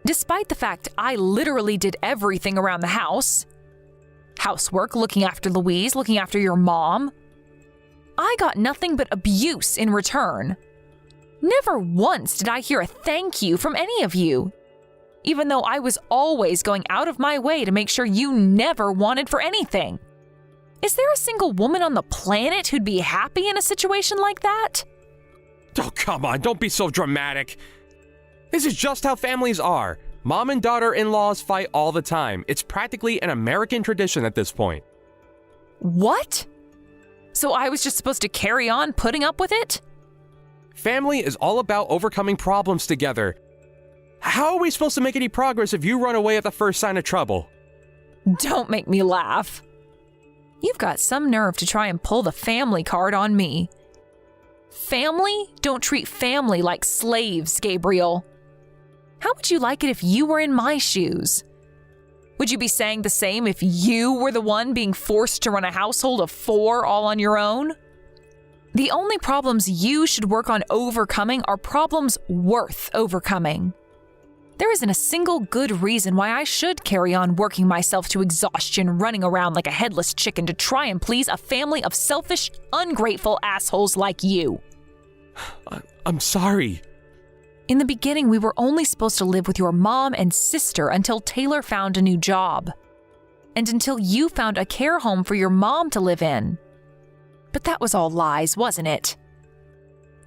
Despite the fact I literally did everything around the house, housework, looking after Louise, looking after your mom, I got nothing but abuse in return. Never once did I hear a thank you from any of you, even though I was always going out of my way to make sure you never wanted for anything. Is there a single woman on the planet who'd be happy in a situation like that? Oh, come on, don't be so dramatic. This is just how families are. Mom and daughter-in-laws fight all the time. It's practically an American tradition at this point. What? So I was just supposed to carry on putting up with it? Family is all about overcoming problems together. How are we supposed to make any progress if you run away at the first sign of trouble? Don't make me laugh. You've got some nerve to try and pull the family card on me. Family don't treat family like slaves, Gabriel. How would you like it if you were in my shoes? Would you be saying the same if you were the one being forced to run a household of 4 all on your own? The only problems you should work on overcoming are problems worth overcoming. There isn't a single good reason why I should carry on working myself to exhaustion, running around like a headless chicken to try and please a family of selfish, ungrateful assholes like you. I'm sorry. In the beginning, we were only supposed to live with your mom and sister until Taylor found a new job. And until you found a care home for your mom to live in. But that was all lies, wasn't it?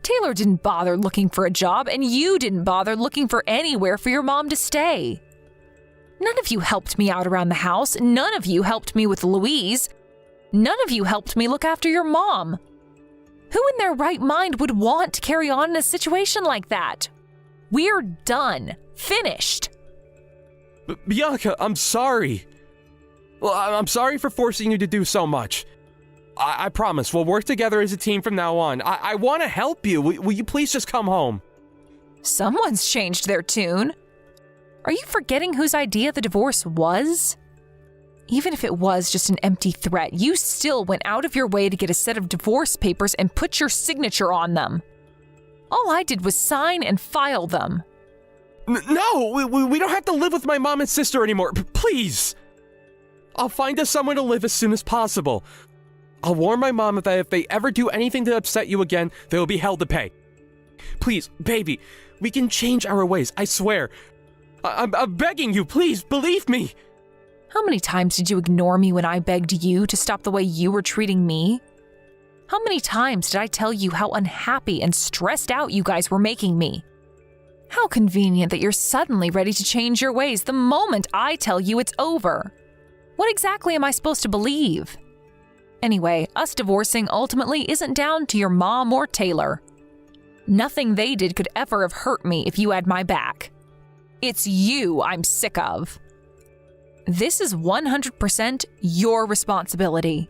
Taylor didn't bother looking for a job, and you didn't bother looking for anywhere for your mom to stay. None of you helped me out around the house. None of you helped me with Louise. None of you helped me look after your mom. Who in their right mind would want to carry on in a situation like that? We're done. Finished. Bianca, I'm sorry. Well, I'm sorry for forcing you to do so much. I promise, we'll work together as a team from now on. I want to help you. Will you please just come home? Someone's changed their tune. Are you forgetting whose idea the divorce was? Even if it was just an empty threat, you still went out of your way to get a set of divorce papers and put your signature on them. All I did was sign and file them. No, we don't have to live with my mom and sister anymore. Please. I'll find us somewhere to live as soon as possible. I'll warn my mom that if they ever do anything to upset you again, they will be held to pay. Please, baby, we can change our ways, I swear. I'm begging you, please, believe me. How many times did you ignore me when I begged you to stop the way you were treating me? How many times did I tell you how unhappy and stressed out you guys were making me? How convenient that you're suddenly ready to change your ways the moment I tell you it's over. What exactly am I supposed to believe? Anyway, us divorcing ultimately isn't down to your mom or Taylor. Nothing they did could ever have hurt me if you had my back. It's you I'm sick of. This is 100% your responsibility.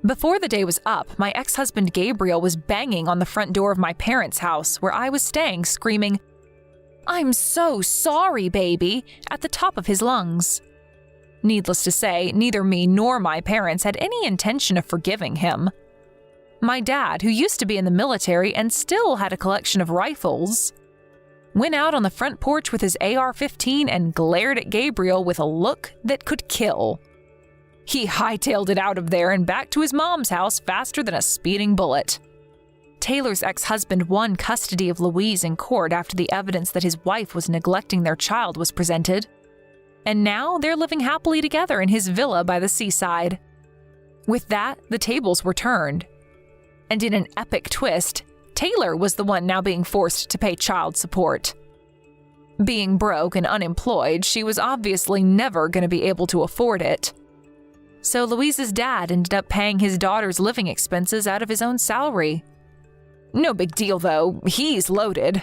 Before the day was up, my ex-husband Gabriel was banging on the front door of my parents' house where I was staying, screaming, "I'm so sorry, baby," at the top of his lungs. Needless to say, neither me nor my parents had any intention of forgiving him. My dad, who used to be in the military and still had a collection of rifles, went out on the front porch with his AR-15 and glared at Gabriel with a look that could kill. He hightailed it out of there and back to his mom's house faster than a speeding bullet. Taylor's ex-husband won custody of Louise in court after the evidence that his wife was neglecting their child was presented. And now they're living happily together in his villa by the seaside. With that, the tables were turned. And in an epic twist, Taylor was the one now being forced to pay child support. Being broke and unemployed, she was obviously never going to be able to afford it. So Louise's dad ended up paying his daughter's living expenses out of his own salary. No big deal though, he's loaded.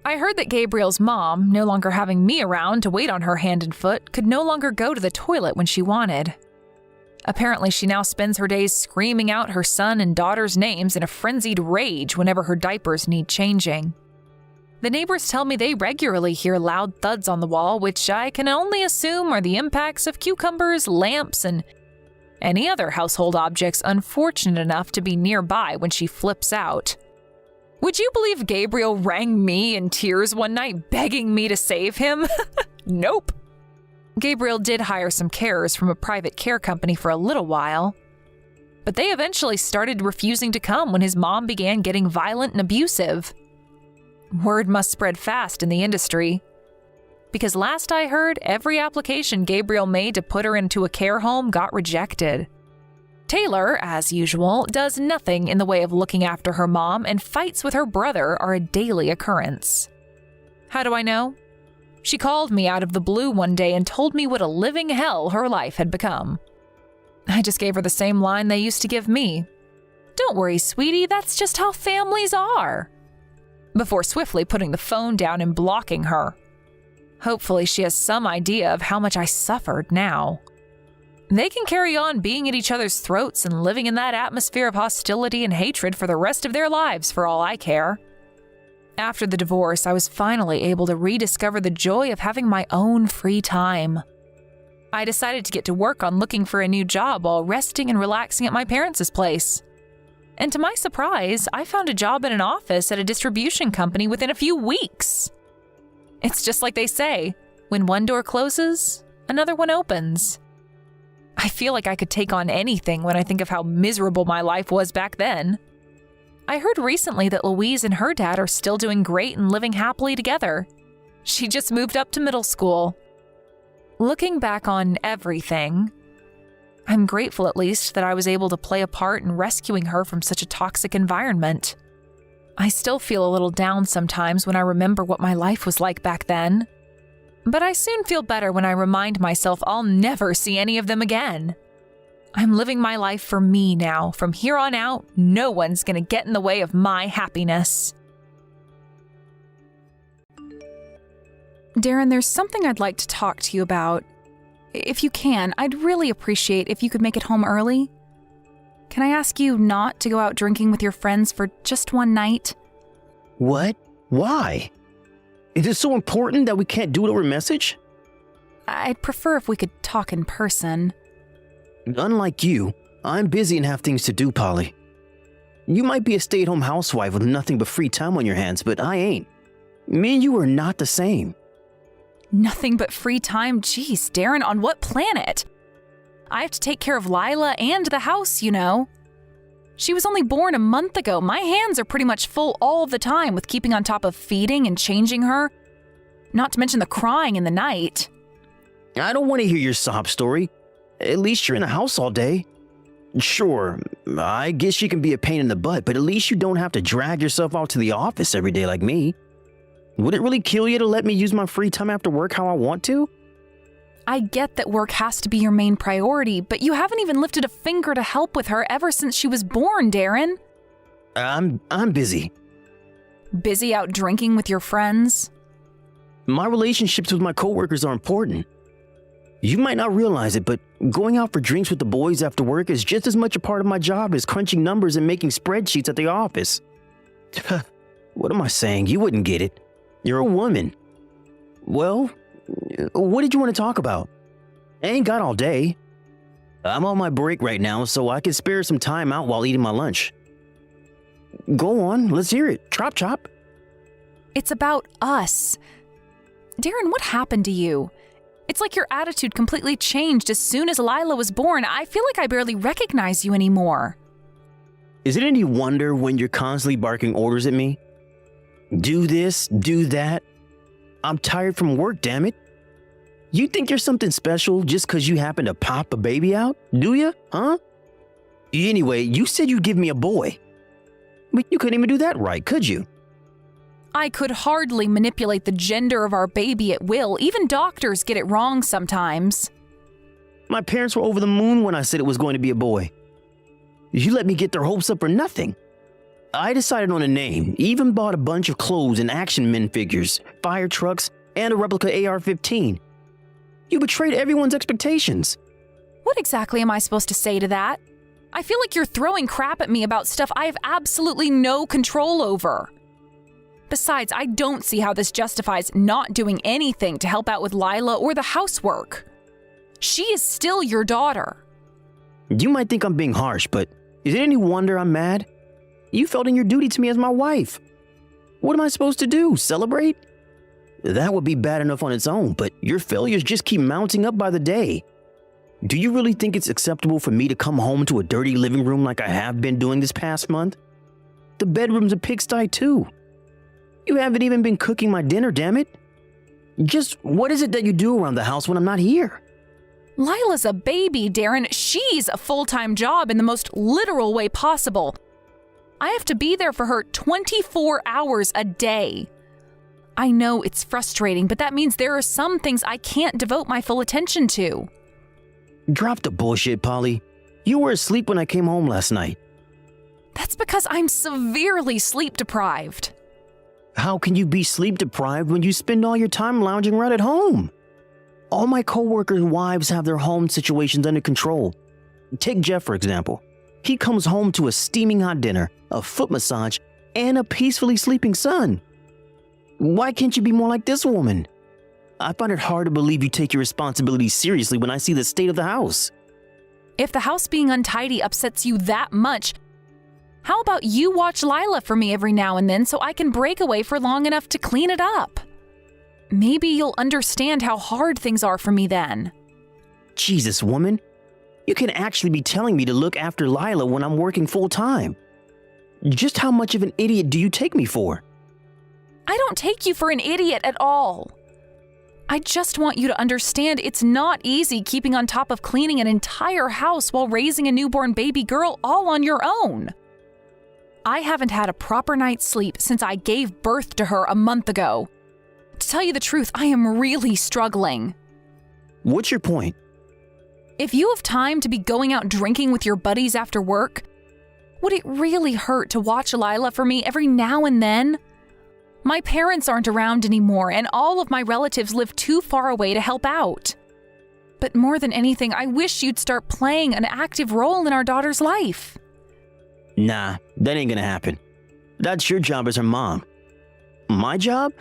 I heard that Gabriel's mom, no longer having me around to wait on her hand and foot, could no longer go to the toilet when she wanted. Apparently she now spends her days screaming out her son and daughter's names in a frenzied rage whenever her diapers need changing. The neighbors tell me they regularly hear loud thuds on the wall, which I can only assume are the impacts of cucumbers, lamps, and any other household objects unfortunate enough to be nearby when she flips out. Would you believe Gabriel rang me in tears one night begging me to save him? Nope. Gabriel did hire some carers from a private care company for a little while, but they eventually started refusing to come when his mom began getting violent and abusive. Word must spread fast in the industry, because last I heard, every application Gabriel made to put her into a care home got rejected. Taylor, as usual, does nothing in the way of looking after her mom, and fights with her brother are a daily occurrence. How do I know? She called me out of the blue one day and told me what a living hell her life had become. I just gave her the same line they used to give me. "Don't worry, sweetie, that's just how families are," before swiftly putting the phone down and blocking her. Hopefully she has some idea of how much I suffered now. They can carry on being at each other's throats and living in that atmosphere of hostility and hatred for the rest of their lives for all I care. After the divorce, I was finally able to rediscover the joy of having my own free time. I decided to get to work on looking for a new job while resting and relaxing at my parents' place. And to my surprise, I found a job in an office at a distribution company within a few weeks. It's just like they say, when one door closes, another one opens. I feel like I could take on anything when I think of how miserable my life was back then. I heard recently that Louise and her dad are still doing great and living happily together. She just moved up to middle school. Looking back on everything, I'm grateful at least that I was able to play a part in rescuing her from such a toxic environment. I still feel a little down sometimes when I remember what my life was like back then. But I soon feel better when I remind myself I'll never see any of them again. I'm living my life for me now. From here on out, no one's gonna get in the way of my happiness. Darren, there's something I'd like to talk to you about. If you can, I'd really appreciate if you could make it home early. Can I ask you not to go out drinking with your friends for just one night? What? Why? Is it so important that we can't do it over message? I'd prefer if we could talk in person. Unlike you, I'm busy and have things to do, Polly. You might be a stay-at-home housewife with nothing but free time on your hands, but I ain't. Me and you are not the same. Nothing but free time? Jeez, Darren, on what planet? I have to take care of Lila and the house, you know. She was only born a month ago. My hands are pretty much full all the time with keeping on top of feeding and changing her. Not to mention the crying in the night. I don't want to hear your sob story. At least you're in the house all day. Sure, I guess you can be a pain in the butt, but at least you don't have to drag yourself out to the office every day like me. Would it really kill you to let me use my free time after work how I want to? I get that work has to be your main priority, but you haven't even lifted a finger to help with her ever since she was born, Darren. I'm busy. Busy out drinking with your friends? My relationships with my coworkers are important. You might not realize it, but going out for drinks with the boys after work is just as much a part of my job as crunching numbers and making spreadsheets at the office. What am I saying? You wouldn't get it. You're a woman. Well, what did you want to talk about? I ain't got all day. I'm on my break right now, so I can spare some time out while eating my lunch. Go on, let's hear it. Chop chop. It's about us. Darren, what happened to you? It's like your attitude completely changed as soon as Lila was born. I feel like I barely recognize you anymore. Is it any wonder when you're constantly barking orders at me? Do this, do that. I'm tired from work, damn it. You think you're something special just because you happen to pop a baby out? Do you? Huh? Anyway, you said you'd give me a boy. But you couldn't even do that right, could you? I could hardly manipulate the gender of our baby at will. Even doctors get it wrong sometimes. My parents were over the moon when I said it was going to be a boy. You let me get their hopes up for nothing. I decided on a name, even bought a bunch of clothes and action men figures, fire trucks, and a replica AR-15. You betrayed everyone's expectations. What exactly am I supposed to say to that? I feel like you're throwing crap at me about stuff I have absolutely no control over. Besides, I don't see how this justifies not doing anything to help out with Lila or the housework. She is still your daughter. You might think I'm being harsh, but is it any wonder I'm mad? You felt in your duty to me as my wife. What am I supposed to do, celebrate? That would be bad enough on its own, but your failures just keep mounting up by the day. Do you really think it's acceptable for me to come home to a dirty living room like I have been doing this past month? The bedroom's a pigsty too. You haven't even been cooking my dinner, damn it. Just what is it that you do around the house when I'm not here? Lila's a baby, Darren. She's a full-time job in the most literal way possible. I have to be there for her 24 hours a day. I know it's frustrating, but that means there are some things I can't devote my full attention to. Drop the bullshit, Polly. You were asleep when I came home last night. That's because I'm severely sleep-deprived. How can you be sleep-deprived when you spend all your time lounging around at home? All my coworkers' wives have their home situations under control. Take Jeff, for example. He comes home to a steaming hot dinner, a foot massage, and a peacefully sleeping son. Why can't you be more like this woman? I find it hard to believe you take your responsibilities seriously when I see the state of the house. If the house being untidy upsets you that much, how about you watch Lila for me every now and then so I can break away for long enough to clean it up? Maybe you'll understand how hard things are for me then. Jesus, woman. You can actually be telling me to look after Lila when I'm working full-time. Just how much of an idiot do you take me for? I don't take you for an idiot at all. I just want you to understand it's not easy keeping on top of cleaning an entire house while raising a newborn baby girl all on your own. I haven't had a proper night's sleep since I gave birth to her a month ago. To tell you the truth, I am really struggling. What's your point? If you have time to be going out drinking with your buddies after work, would it really hurt to watch Lila for me every now and then? My parents aren't around anymore, and all of my relatives live too far away to help out. But more than anything, I wish you'd start playing an active role in our daughter's life. Nah, that ain't gonna happen. That's your job as her mom. My job?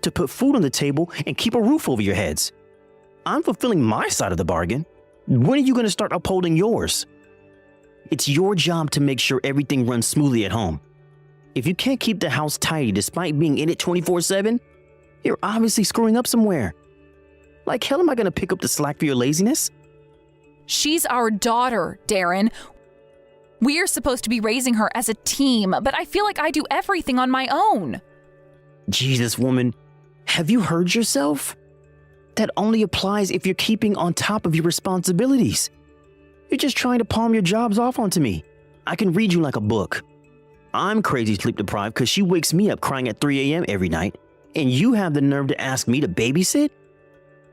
To put food on the table and keep a roof over your heads. I'm fulfilling my side of the bargain. When are you gonna start upholding yours? It's your job to make sure everything runs smoothly at home. If you can't keep the house tidy despite being in it 24/7, you're obviously screwing up somewhere. Like hell am I gonna pick up the slack for your laziness? She's our daughter, Darren. We're supposed to be raising her as a team, but I feel like I do everything on my own. Jesus, woman, have you heard yourself? That only applies if you're keeping on top of your responsibilities. You're just trying to palm your jobs off onto me. I can read you like a book. I'm crazy sleep deprived because she wakes me up crying at 3 a.m. every night, and you have the nerve to ask me to babysit?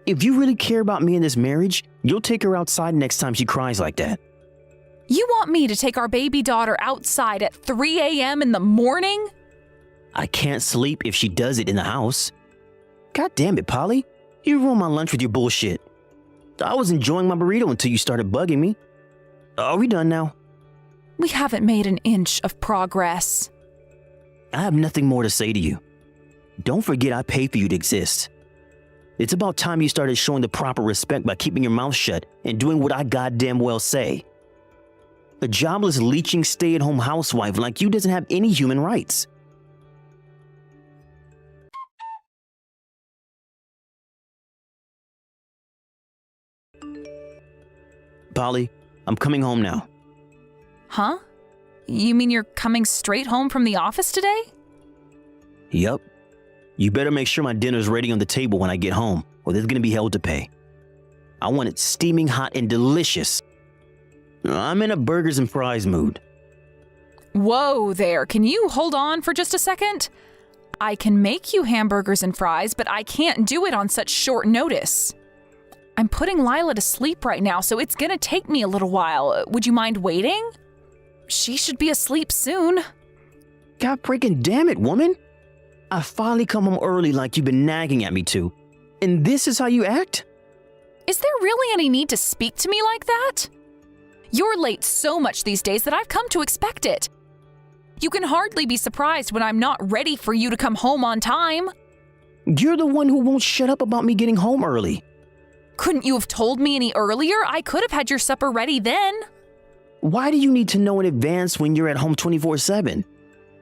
If you really care about me in this marriage, you'll take her outside next time she cries like that. You want me to take our baby daughter outside at 3 a.m. in the morning? I can't sleep if she does it in the house. God damn it, Polly. You ruined my lunch with your bullshit. I was enjoying my burrito until you started bugging me. Are we done now? We haven't made an inch of progress. I have nothing more to say to you. Don't forget I pay for you to exist. It's about time you started showing the proper respect by keeping your mouth shut and doing what I goddamn well say. A jobless, leeching, stay-at-home housewife like you doesn't have any human rights. Polly, I'm coming home now. Huh? You mean you're coming straight home from the office today? Yup. You better make sure my dinner's ready on the table when I get home, or there's gonna be hell to pay. I want it steaming hot and delicious. I'm in a burgers and fries mood. Whoa there, can you hold on for just a second? I can make you hamburgers and fries, but I can't do it on such short notice. I'm putting Lila to sleep right now, so it's gonna take me a little while. Would you mind waiting? She should be asleep soon. God freaking damn it, woman! I finally come home early like you've been nagging at me to, and this is how you act? Is there really any need to speak to me like that? You're late so much these days that I've come to expect it. You can hardly be surprised when I'm not ready for you to come home on time. You're the one who won't shut up about me getting home early. Couldn't you have told me any earlier? I could have had your supper ready then. Why do you need to know in advance when you're at home 24/7?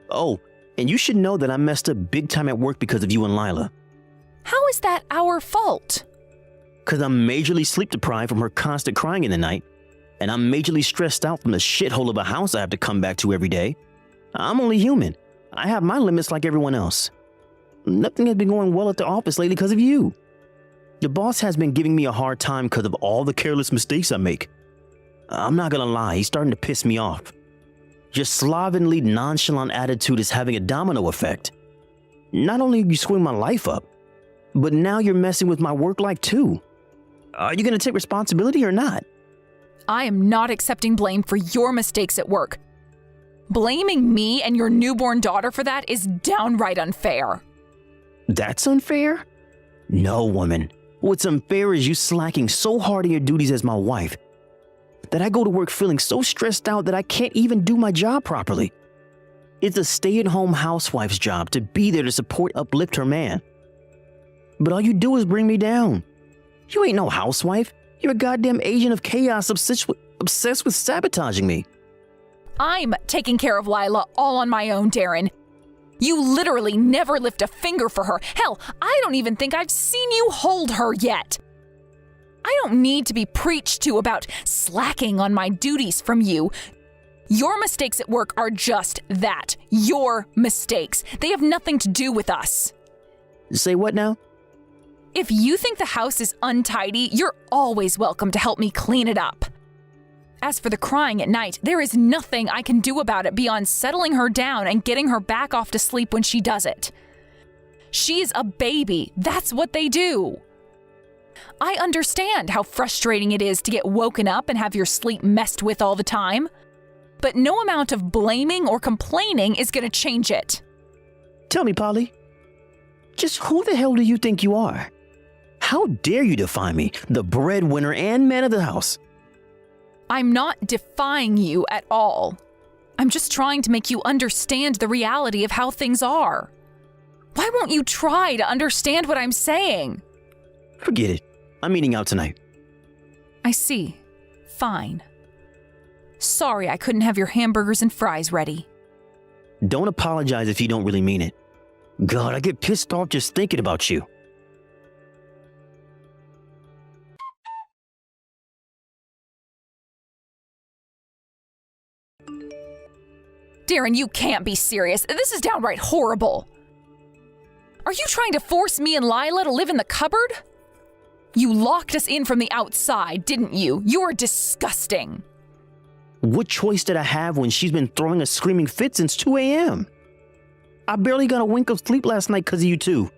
Oh, and you should know that I messed up big time at work because of you and Lila. How is that our fault? Because I'm majorly sleep deprived from her constant crying in the night, and I'm majorly stressed out from the shithole of a house I have to come back to every day. I'm only human. I have my limits like everyone else. Nothing has been going well at the office lately because of you. The boss has been giving me a hard time because of all the careless mistakes I make. I'm not gonna lie, he's starting to piss me off. Your slovenly, nonchalant attitude is having a domino effect. Not only are you screwing my life up, but now you're messing with my work life too. Are you gonna take responsibility or not? I am not accepting blame for your mistakes at work. Blaming me and your newborn daughter for that is downright unfair. That's unfair? No, woman. What's unfair is you slacking so hard in your duties as my wife that I go to work feeling so stressed out that I can't even do my job properly. It's a stay-at-home housewife's job to be there to support, uplift her man. But all you do is bring me down. You ain't no housewife. You're a goddamn agent of chaos obsessed with sabotaging me. I'm taking care of Lila all on my own, Darren. You literally never lift a finger for her. Hell, I don't even think I've seen you hold her yet. I don't need to be preached to about slacking on my duties from you. Your mistakes at work are just that. Your mistakes. They have nothing to do with us. Say what now? If you think the house is untidy, you're always welcome to help me clean it up. As for the crying at night, there is nothing I can do about it beyond settling her down and getting her back off to sleep when she does it. She's a baby. That's what they do. I understand how frustrating it is to get woken up and have your sleep messed with all the time. But no amount of blaming or complaining is going to change it. Tell me, Polly, Just who the hell do you think you are? How dare you defy me, the breadwinner and man of the house? I'm not defying you at all. I'm just trying to make you understand the reality of how things are. Why won't you try to understand what I'm saying? Forget it. I'm eating out tonight. I see. Fine. Sorry I couldn't have your hamburgers and fries ready. Don't apologize if you don't really mean it. God, I get pissed off just thinking about you. Darren, you can't be serious. This is downright horrible. Are you trying to force me and Lila to live in the cupboard? You locked us in from the outside, didn't you? You're disgusting. What choice did I have when she's been throwing a screaming fit since 2 a.m.? I barely got a wink of sleep last night because of you two.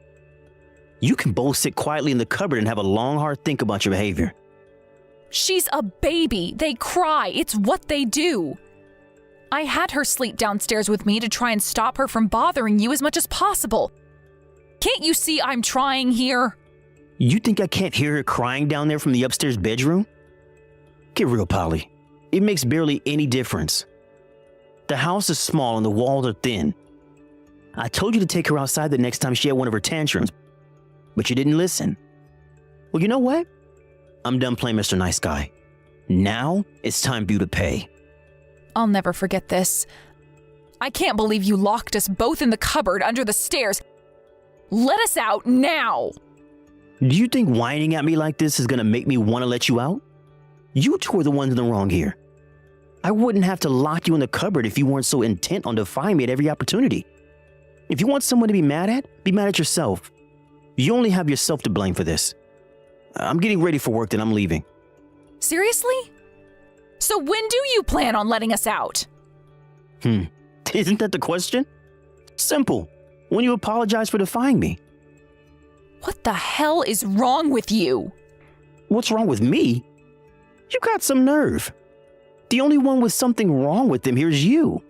You can both sit quietly in the cupboard and have a long, hard think about your behavior. She's a baby. They cry. It's what they do. I had her sleep downstairs with me to try and stop her from bothering you as much as possible. Can't you see I'm trying here? You think I can't hear her crying down there from the upstairs bedroom? Get real, Polly. It makes barely any difference. The house is small and the walls are thin. I told you to take her outside the next time she had one of her tantrums, but you didn't listen. Well, you know what? I'm done playing Mr. Nice Guy. Now it's time for you to pay. I'll never forget this. I can't believe you locked us both in the cupboard under the stairs. Let us out now! Do you think whining at me like this is going to make me want to let you out? You two are the ones in the wrong here. I wouldn't have to lock you in the cupboard if you weren't so intent on defying me at every opportunity. If you want someone to be mad at yourself. You only have yourself to blame for this. I'm getting ready for work, then I'm leaving. Seriously? So when do you plan on letting us out? Isn't that the question? Simple. When you apologize for defying me. What the hell is wrong with you? What's wrong with me? You got some nerve. The only one with something wrong with them here is you.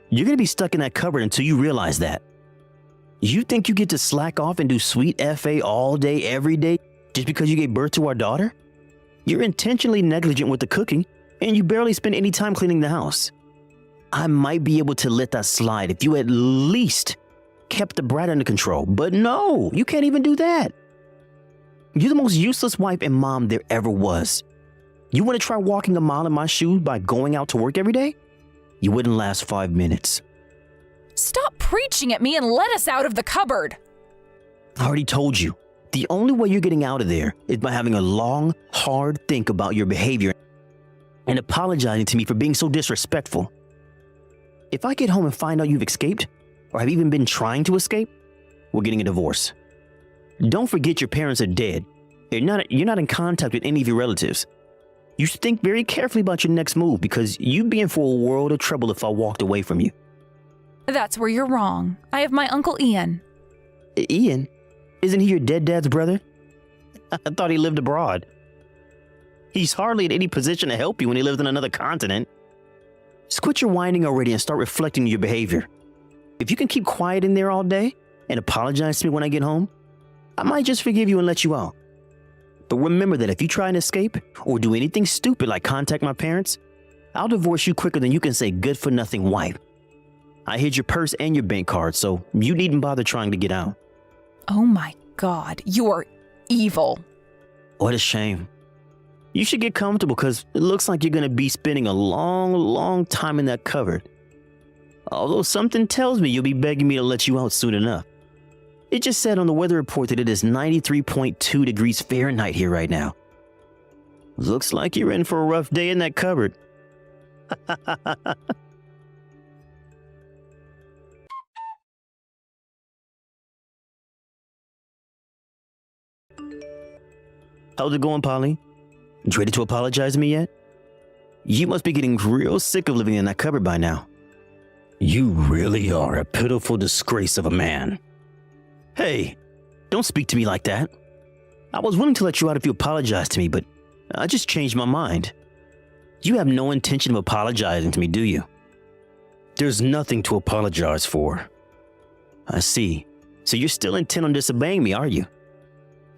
You're gonna be stuck in that cupboard until you realize that. You think you get to slack off and do sweet FA all day, every day, just because you gave birth to our daughter? You're intentionally negligent with the cooking, and you barely spend any time cleaning the house. I might be able to let that slide if you at least kept the brat under control, but no, you can't even do that. You're the most useless wife and mom there ever was. You want to try walking a mile in my shoes by going out to work every day? You wouldn't last 5 minutes. Stop preaching at me and let us out of the cupboard. I already told you, the only way you're getting out of there is by having a long, hard think about your behavior and apologizing to me for being so disrespectful. If I get home and find out you've escaped, or have even been trying to escape, we're getting a divorce. Don't forget your parents are dead. You're not in contact with any of your relatives. You should think very carefully about your next move because you'd be in for a world of trouble if I walked away from you. That's where you're wrong. I have my Uncle Ian. Ian? Isn't he your dead dad's brother? I thought he lived abroad. He's hardly in any position to help you when he lives in another continent. Just quit your whining already and start reflecting your behavior. If you can keep quiet in there all day and apologize to me when I get home, I might just forgive you and let you out. But remember that if you try and escape or do anything stupid like contact my parents, I'll divorce you quicker than you can say good for nothing wife. I hid your purse and your bank card, so you needn't bother trying to get out. Oh my God, you're evil. What a shame. You should get comfortable because it looks like you're going to be spending a long, long time in that cupboard. Although something tells me you'll be begging me to let you out soon enough. It just said on the weather report that it is 93.2 degrees Fahrenheit here right now. Looks like you're in for a rough day in that cupboard. How's it going, Polly? You ready to apologize to me yet? You must be getting real sick of living in that cupboard by now. You really are a pitiful disgrace of a man. Hey, don't speak to me like that. I was willing to let you out if you apologized to me, but I just changed my mind. You have no intention of apologizing to me, do you? There's nothing to apologize for. I see. So you're still intent on disobeying me, are you?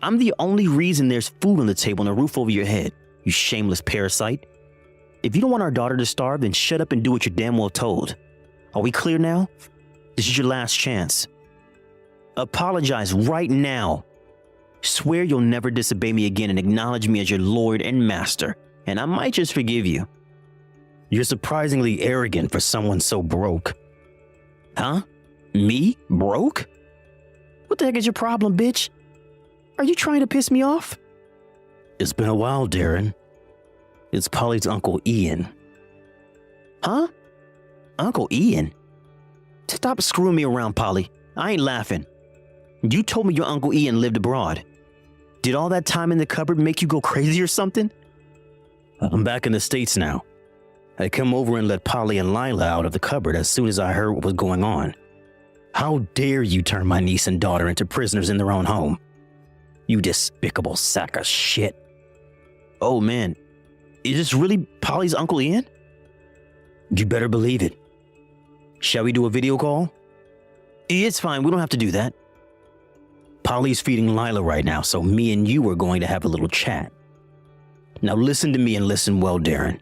I'm the only reason there's food on the table and a roof over your head, you shameless parasite. If you don't want our daughter to starve, then shut up and do what you're damn well told. Are we clear now? This is your last chance. Apologize right now. Swear you'll never disobey me again and acknowledge me as your lord and master, and I might just forgive you. You're surprisingly arrogant for someone so broke. Huh? Me? Broke? What the heck is your problem, bitch? Are you trying to piss me off? It's been a while, Darren. It's Polly's Uncle Ian. Huh? Uncle Ian? Stop screwing me around, Polly. I ain't laughing. You told me your Uncle Ian lived abroad. Did all that time in the cupboard make you go crazy or something? I'm back in the States now. I come over and let Polly and Lila out of the cupboard as soon as I heard what was going on. How dare you turn my niece and daughter into prisoners in their own home? You despicable sack of shit. Oh man, is this really Polly's Uncle Ian? You better believe it. Shall we do a video call? It's fine, we don't have to do that. Polly's feeding Lila right now, so me and you are going to have a little chat. Now listen to me and listen well, Darren.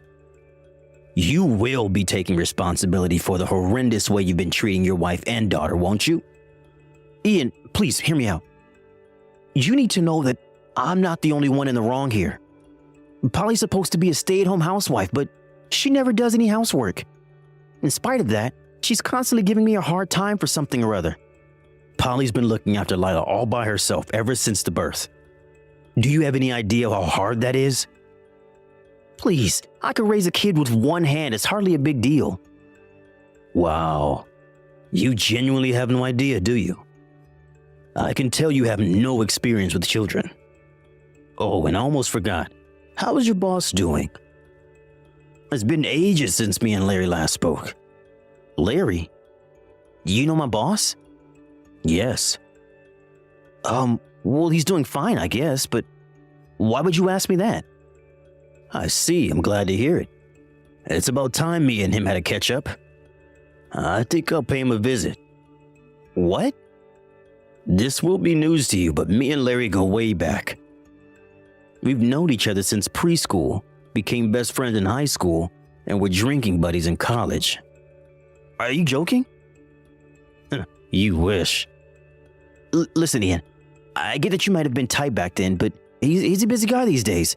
You will be taking responsibility for the horrendous way you've been treating your wife and daughter, won't you? Ian, please hear me out. You need to know that I'm not the only one in the wrong here. Polly's supposed to be a stay-at-home housewife, but she never does any housework. In spite of that, she's constantly giving me a hard time for something or other. Polly's been looking after Lila all by herself ever since the birth. Do you have any idea how hard that is? Please, I could raise a kid with one hand. It's hardly a big deal. Wow. You genuinely have no idea, do you? I can tell you have no experience with children. Oh, and I almost forgot. How is your boss doing? It's been ages since me and Larry last spoke. Larry? You know my boss? Yes. Well, he's doing fine, I guess, but why would you ask me that? I see, I'm glad to hear it. It's about time me and him had a catch-up. I think I'll pay him a visit. What? This will be news to you, but me and Larry go way back. We've known each other since preschool, became best friends in high school, and were drinking buddies in college. Are you joking? You wish. Listen, Ian, I get that you might have been tight back then, but he's a busy guy these days.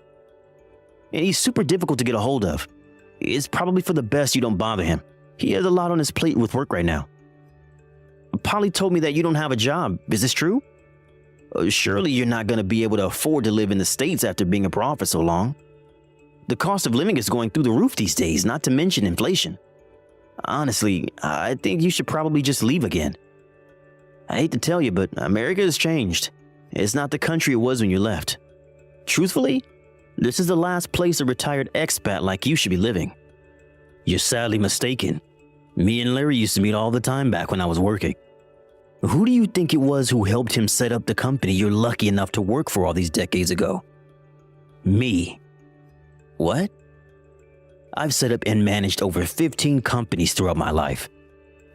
And he's super difficult to get a hold of. It's probably for the best you don't bother him. He has a lot on his plate with work right now. Polly told me that you don't have a job. Is this true? Surely you're not going to be able to afford to live in the States after being abroad for so long. The cost of living is going through the roof these days, not to mention inflation. Honestly, I think you should probably just leave again. I hate to tell you, but America has changed. It's not the country it was when you left. Truthfully, this is the last place a retired expat like you should be living. You're sadly mistaken. Me and Larry used to meet all the time back when I was working. Who do you think it was who helped him set up the company you're lucky enough to work for all these decades ago? Me. What? I've set up and managed over 15 companies throughout my life.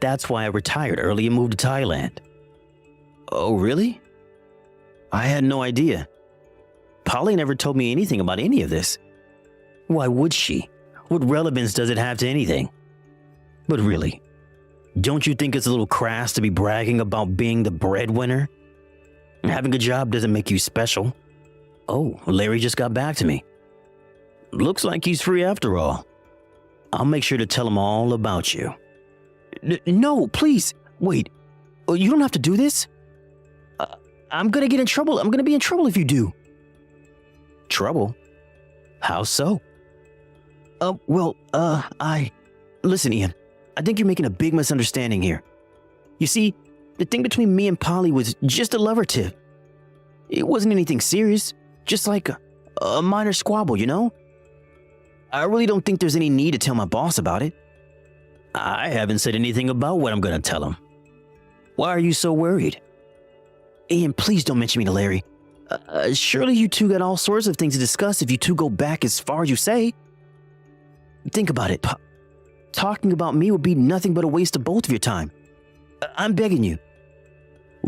That's why I retired early and moved to Thailand. Oh, really? I had no idea. Polly never told me anything about any of this. Why would she? What relevance does it have to anything? But really, don't you think it's a little crass to be bragging about being the breadwinner? Having a job doesn't make you special. Oh, Larry just got back to me. Looks like he's free after all. I'll make sure to tell him all about you. No, please, wait. You don't have to do this. I'm gonna get in trouble. I'm gonna be in trouble if you do. Trouble? How so? Listen, Ian. I think you're making a big misunderstanding here. You see, the thing between me and Polly was just a lover tip. It wasn't anything serious, just like a minor squabble, you know? I really don't think there's any need to tell my boss about it. I haven't said anything about what I'm gonna tell him. Why are you so worried? Ian, please don't mention me to Larry. Surely you two got all sorts of things to discuss if you two go back as far as you say. Think about it. Talking about me would be nothing but a waste of both of your time. I'm begging you.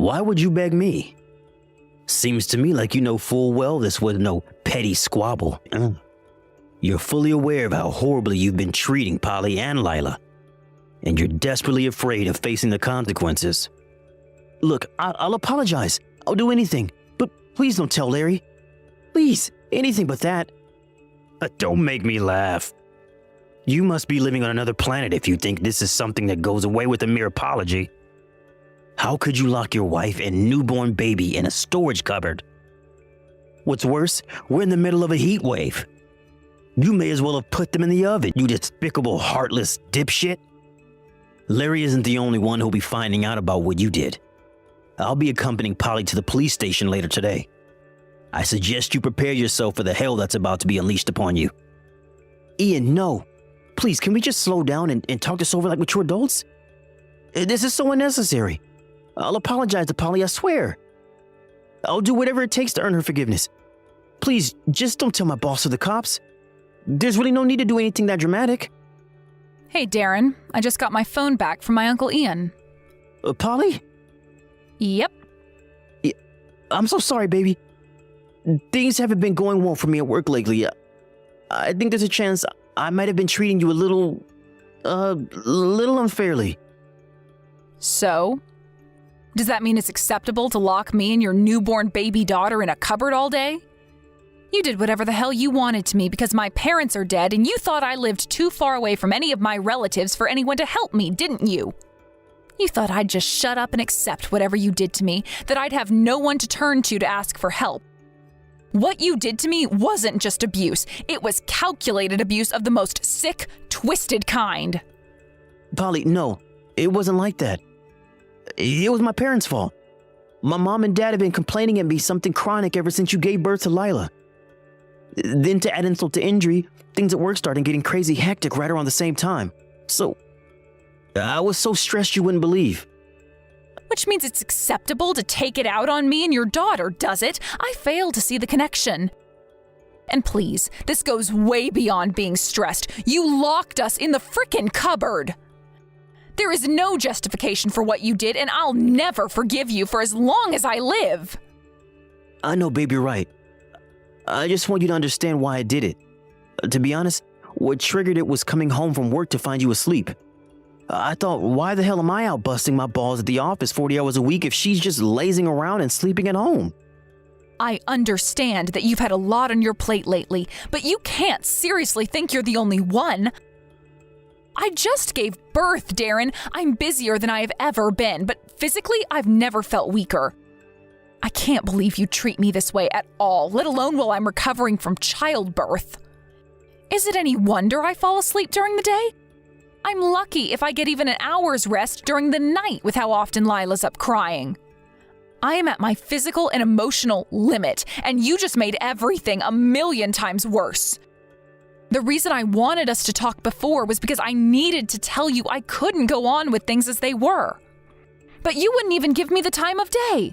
Why would you beg me? Seems to me like you know full well this was no petty squabble. You're fully aware of how horribly you've been treating Polly and Lila, and you're desperately afraid of facing the consequences. Look, I'll apologize. I'll do anything, but please don't tell Larry. Please, anything but that. Don't make me laugh. You must be living on another planet if you think this is something that goes away with a mere apology. How could you lock your wife and newborn baby in a storage cupboard? What's worse, we're in the middle of a heat wave. You may as well have put them in the oven, you despicable, heartless dipshit. Larry isn't the only one who'll be finding out about what you did. I'll be accompanying Polly to the police station later today. I suggest you prepare yourself for the hell that's about to be unleashed upon you. Ian, no. Please, can we just slow down and talk this over like mature adults? This is so unnecessary. I'll apologize to Polly, I swear. I'll do whatever it takes to earn her forgiveness. Please, just don't tell my boss or the cops. There's really no need to do anything that dramatic. Hey, Darren. I just got my phone back from my Uncle Ian. Polly? Yep. I'm so sorry, baby. Things haven't been going well for me at work lately. I think there's a chance I might have been treating you a little unfairly. So? Does that mean it's acceptable to lock me and your newborn baby daughter in a cupboard all day? You did whatever the hell you wanted to me because my parents are dead and you thought I lived too far away from any of my relatives for anyone to help me, didn't you? You thought I'd just shut up and accept whatever you did to me, that I'd have no one to turn to ask for help. What you did to me wasn't just abuse. It was calculated abuse of the most sick, twisted kind. Polly, no, it wasn't like that. It was my parents' fault. My mom and dad have been complaining at me something chronic ever since you gave birth to Lila. Then to add insult to injury, things at work started getting crazy hectic right around the same time. So, I was so stressed you wouldn't believe. Which means it's acceptable to take it out on me and your daughter, does it? I fail to see the connection. And please, this goes way beyond being stressed. You locked us in the frickin' cupboard. There is no justification for what you did, and I'll never forgive you for as long as I live. I know, babe, you're right. I just want you to understand why I did it. To be honest, what triggered it was coming home from work to find you asleep. I thought, why the hell am I out busting my balls at the office 40 hours a week if she's just lazing around and sleeping at home? I understand that you've had a lot on your plate lately, but you can't seriously think you're the only one. I just gave birth, Darren. I'm busier than I have ever been, but physically, I've never felt weaker. I can't believe you treat me this way at all, let alone while I'm recovering from childbirth. Is it any wonder I fall asleep during the day? I'm lucky if I get even an hour's rest during the night with how often Lila's up crying. I am at my physical and emotional limit, and you just made everything a million times worse. The reason I wanted us to talk before was because I needed to tell you I couldn't go on with things as they were. But you wouldn't even give me the time of day.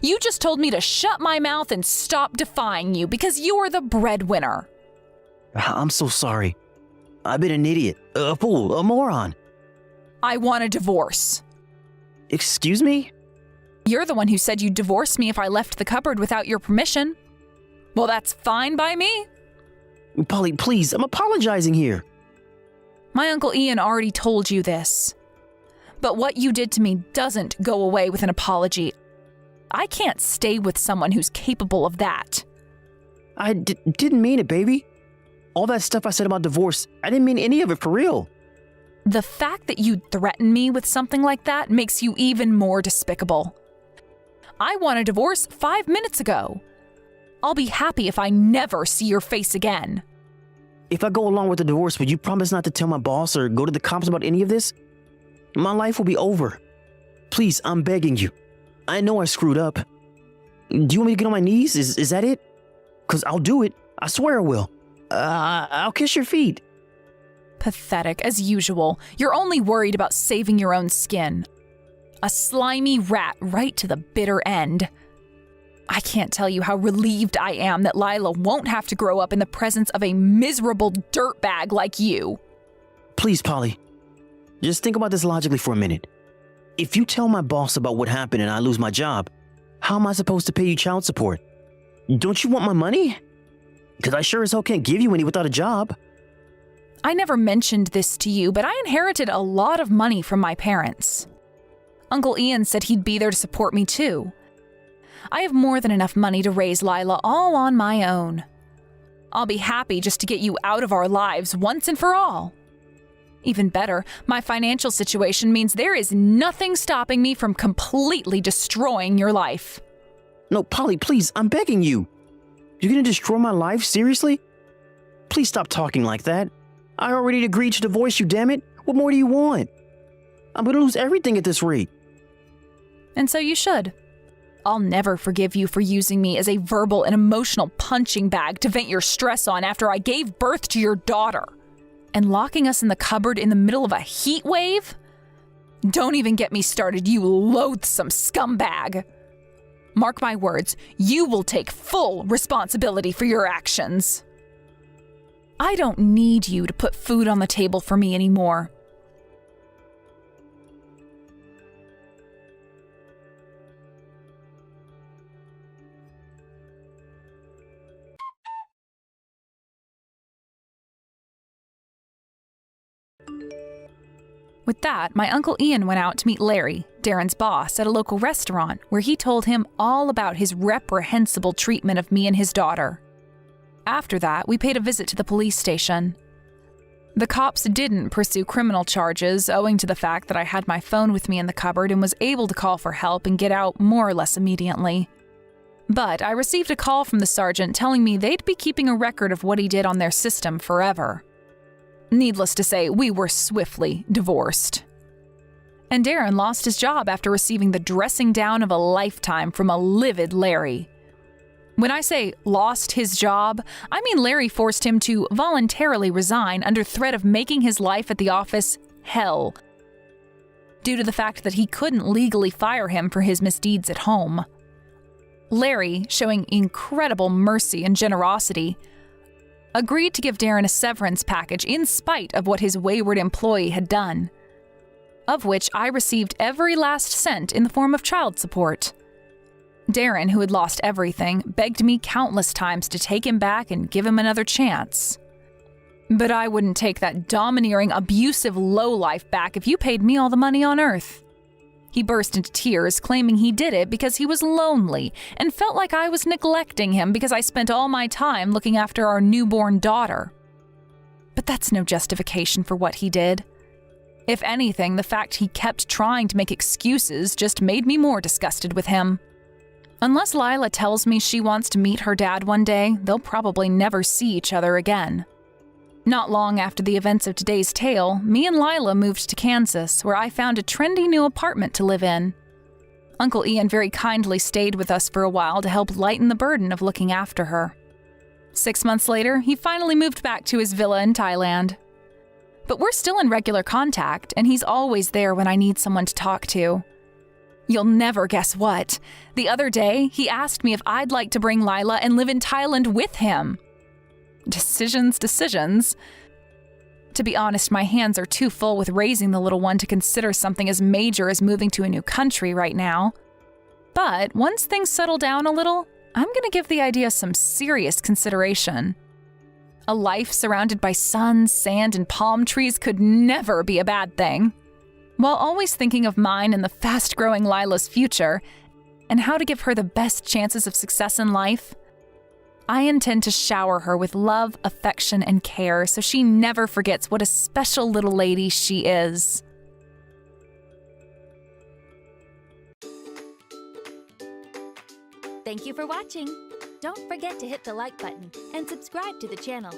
You just told me to shut my mouth and stop defying you because you are the breadwinner. I'm so sorry. I've been an idiot, a fool, a moron. I want a divorce. Excuse me? You're the one who said you'd divorce me if I left the cupboard without your permission. Well, that's fine by me. Polly, please, I'm apologizing here. My Uncle Ian already told you this. But what you did to me doesn't go away with an apology. I can't stay with someone who's capable of that. I didn't mean it, baby. All that stuff I said about divorce, I didn't mean any of it for real. The fact that you'd threaten me with something like that makes you even more despicable. I want a divorce 5 minutes ago. I'll be happy if I never see your face again. If I go along with the divorce, would you promise not to tell my boss or go to the cops about any of this? My life will be over. Please, I'm begging you. I know I screwed up. Do you want me to get on my knees? Is that it? Because I'll do it. I swear I will. I'll kiss your feet. Pathetic, as usual. You're only worried about saving your own skin. A slimy rat right to the bitter end. I can't tell you how relieved I am that Lila won't have to grow up in the presence of a miserable dirtbag like you. Please, Polly. Just think about this logically for a minute. If you tell my boss about what happened and I lose my job, how am I supposed to pay you child support? Don't you want my money? Because I sure as hell can't give you any without a job. I never mentioned this to you, but I inherited a lot of money from my parents. Uncle Ian said he'd be there to support me too. I have more than enough money to raise Lila all on my own. I'll be happy just to get you out of our lives once and for all. Even better, my financial situation means there is nothing stopping me from completely destroying your life. No, Polly, please, I'm begging you. You're gonna destroy my life? Seriously? Please stop talking like that. I already agreed to divorce you, damn it. What more do you want? I'm gonna lose everything at this rate. And so you should. I'll never forgive you for using me as a verbal and emotional punching bag to vent your stress on after I gave birth to your daughter. And locking us in the cupboard in the middle of a heat wave? Don't even get me started, you loathsome scumbag. Mark my words, you will take full responsibility for your actions. I don't need you to put food on the table for me anymore. With that, my Uncle Ian went out to meet Larry, Darren's boss, at a local restaurant where he told him all about his reprehensible treatment of me and his daughter. After that, we paid a visit to the police station. The cops didn't pursue criminal charges owing to the fact that I had my phone with me in the cupboard and was able to call for help and get out more or less immediately. But I received a call from the sergeant telling me they'd be keeping a record of what he did on their system forever. Needless to say, we were swiftly divorced. And Darren lost his job after receiving the dressing down of a lifetime from a livid Larry. When I say lost his job, I mean Larry forced him to voluntarily resign under threat of making his life at the office hell, due to the fact that he couldn't legally fire him for his misdeeds at home. Larry, showing incredible mercy and generosity, agreed to give Darren a severance package in spite of what his wayward employee had done, of which I received every last cent in the form of child support. Darren, who had lost everything, begged me countless times to take him back and give him another chance. But I wouldn't take that domineering, abusive lowlife back if you paid me all the money on earth. He burst into tears, claiming he did it because he was lonely and felt like I was neglecting him because I spent all my time looking after our newborn daughter. But that's no justification for what he did. If anything, the fact he kept trying to make excuses just made me more disgusted with him. Unless Lila tells me she wants to meet her dad one day, they'll probably never see each other again. Not long after the events of today's tale, me and Lila moved to Kansas, where I found a trendy new apartment to live in. Uncle Ian very kindly stayed with us for a while to help lighten the burden of looking after her. 6 months later, he finally moved back to his villa in Thailand. But we're still in regular contact, and he's always there when I need someone to talk to. You'll never guess what. The other day, he asked me if I'd like to bring Lila and live in Thailand with him. Decisions. To be honest, my hands are too full with raising the little one to consider something as major as moving to a new country right now. But once things settle down a little, I'm going to give the idea some serious consideration. A life surrounded by sun, sand, and palm trees could never be a bad thing. While always thinking of mine and the fast-growing Lila's future, and how to give her the best chances of success in life, I intend to shower her with love, affection, and care so she never forgets what a special little lady she is. Thank you for watching. Don't forget to hit the like button and subscribe to the channel.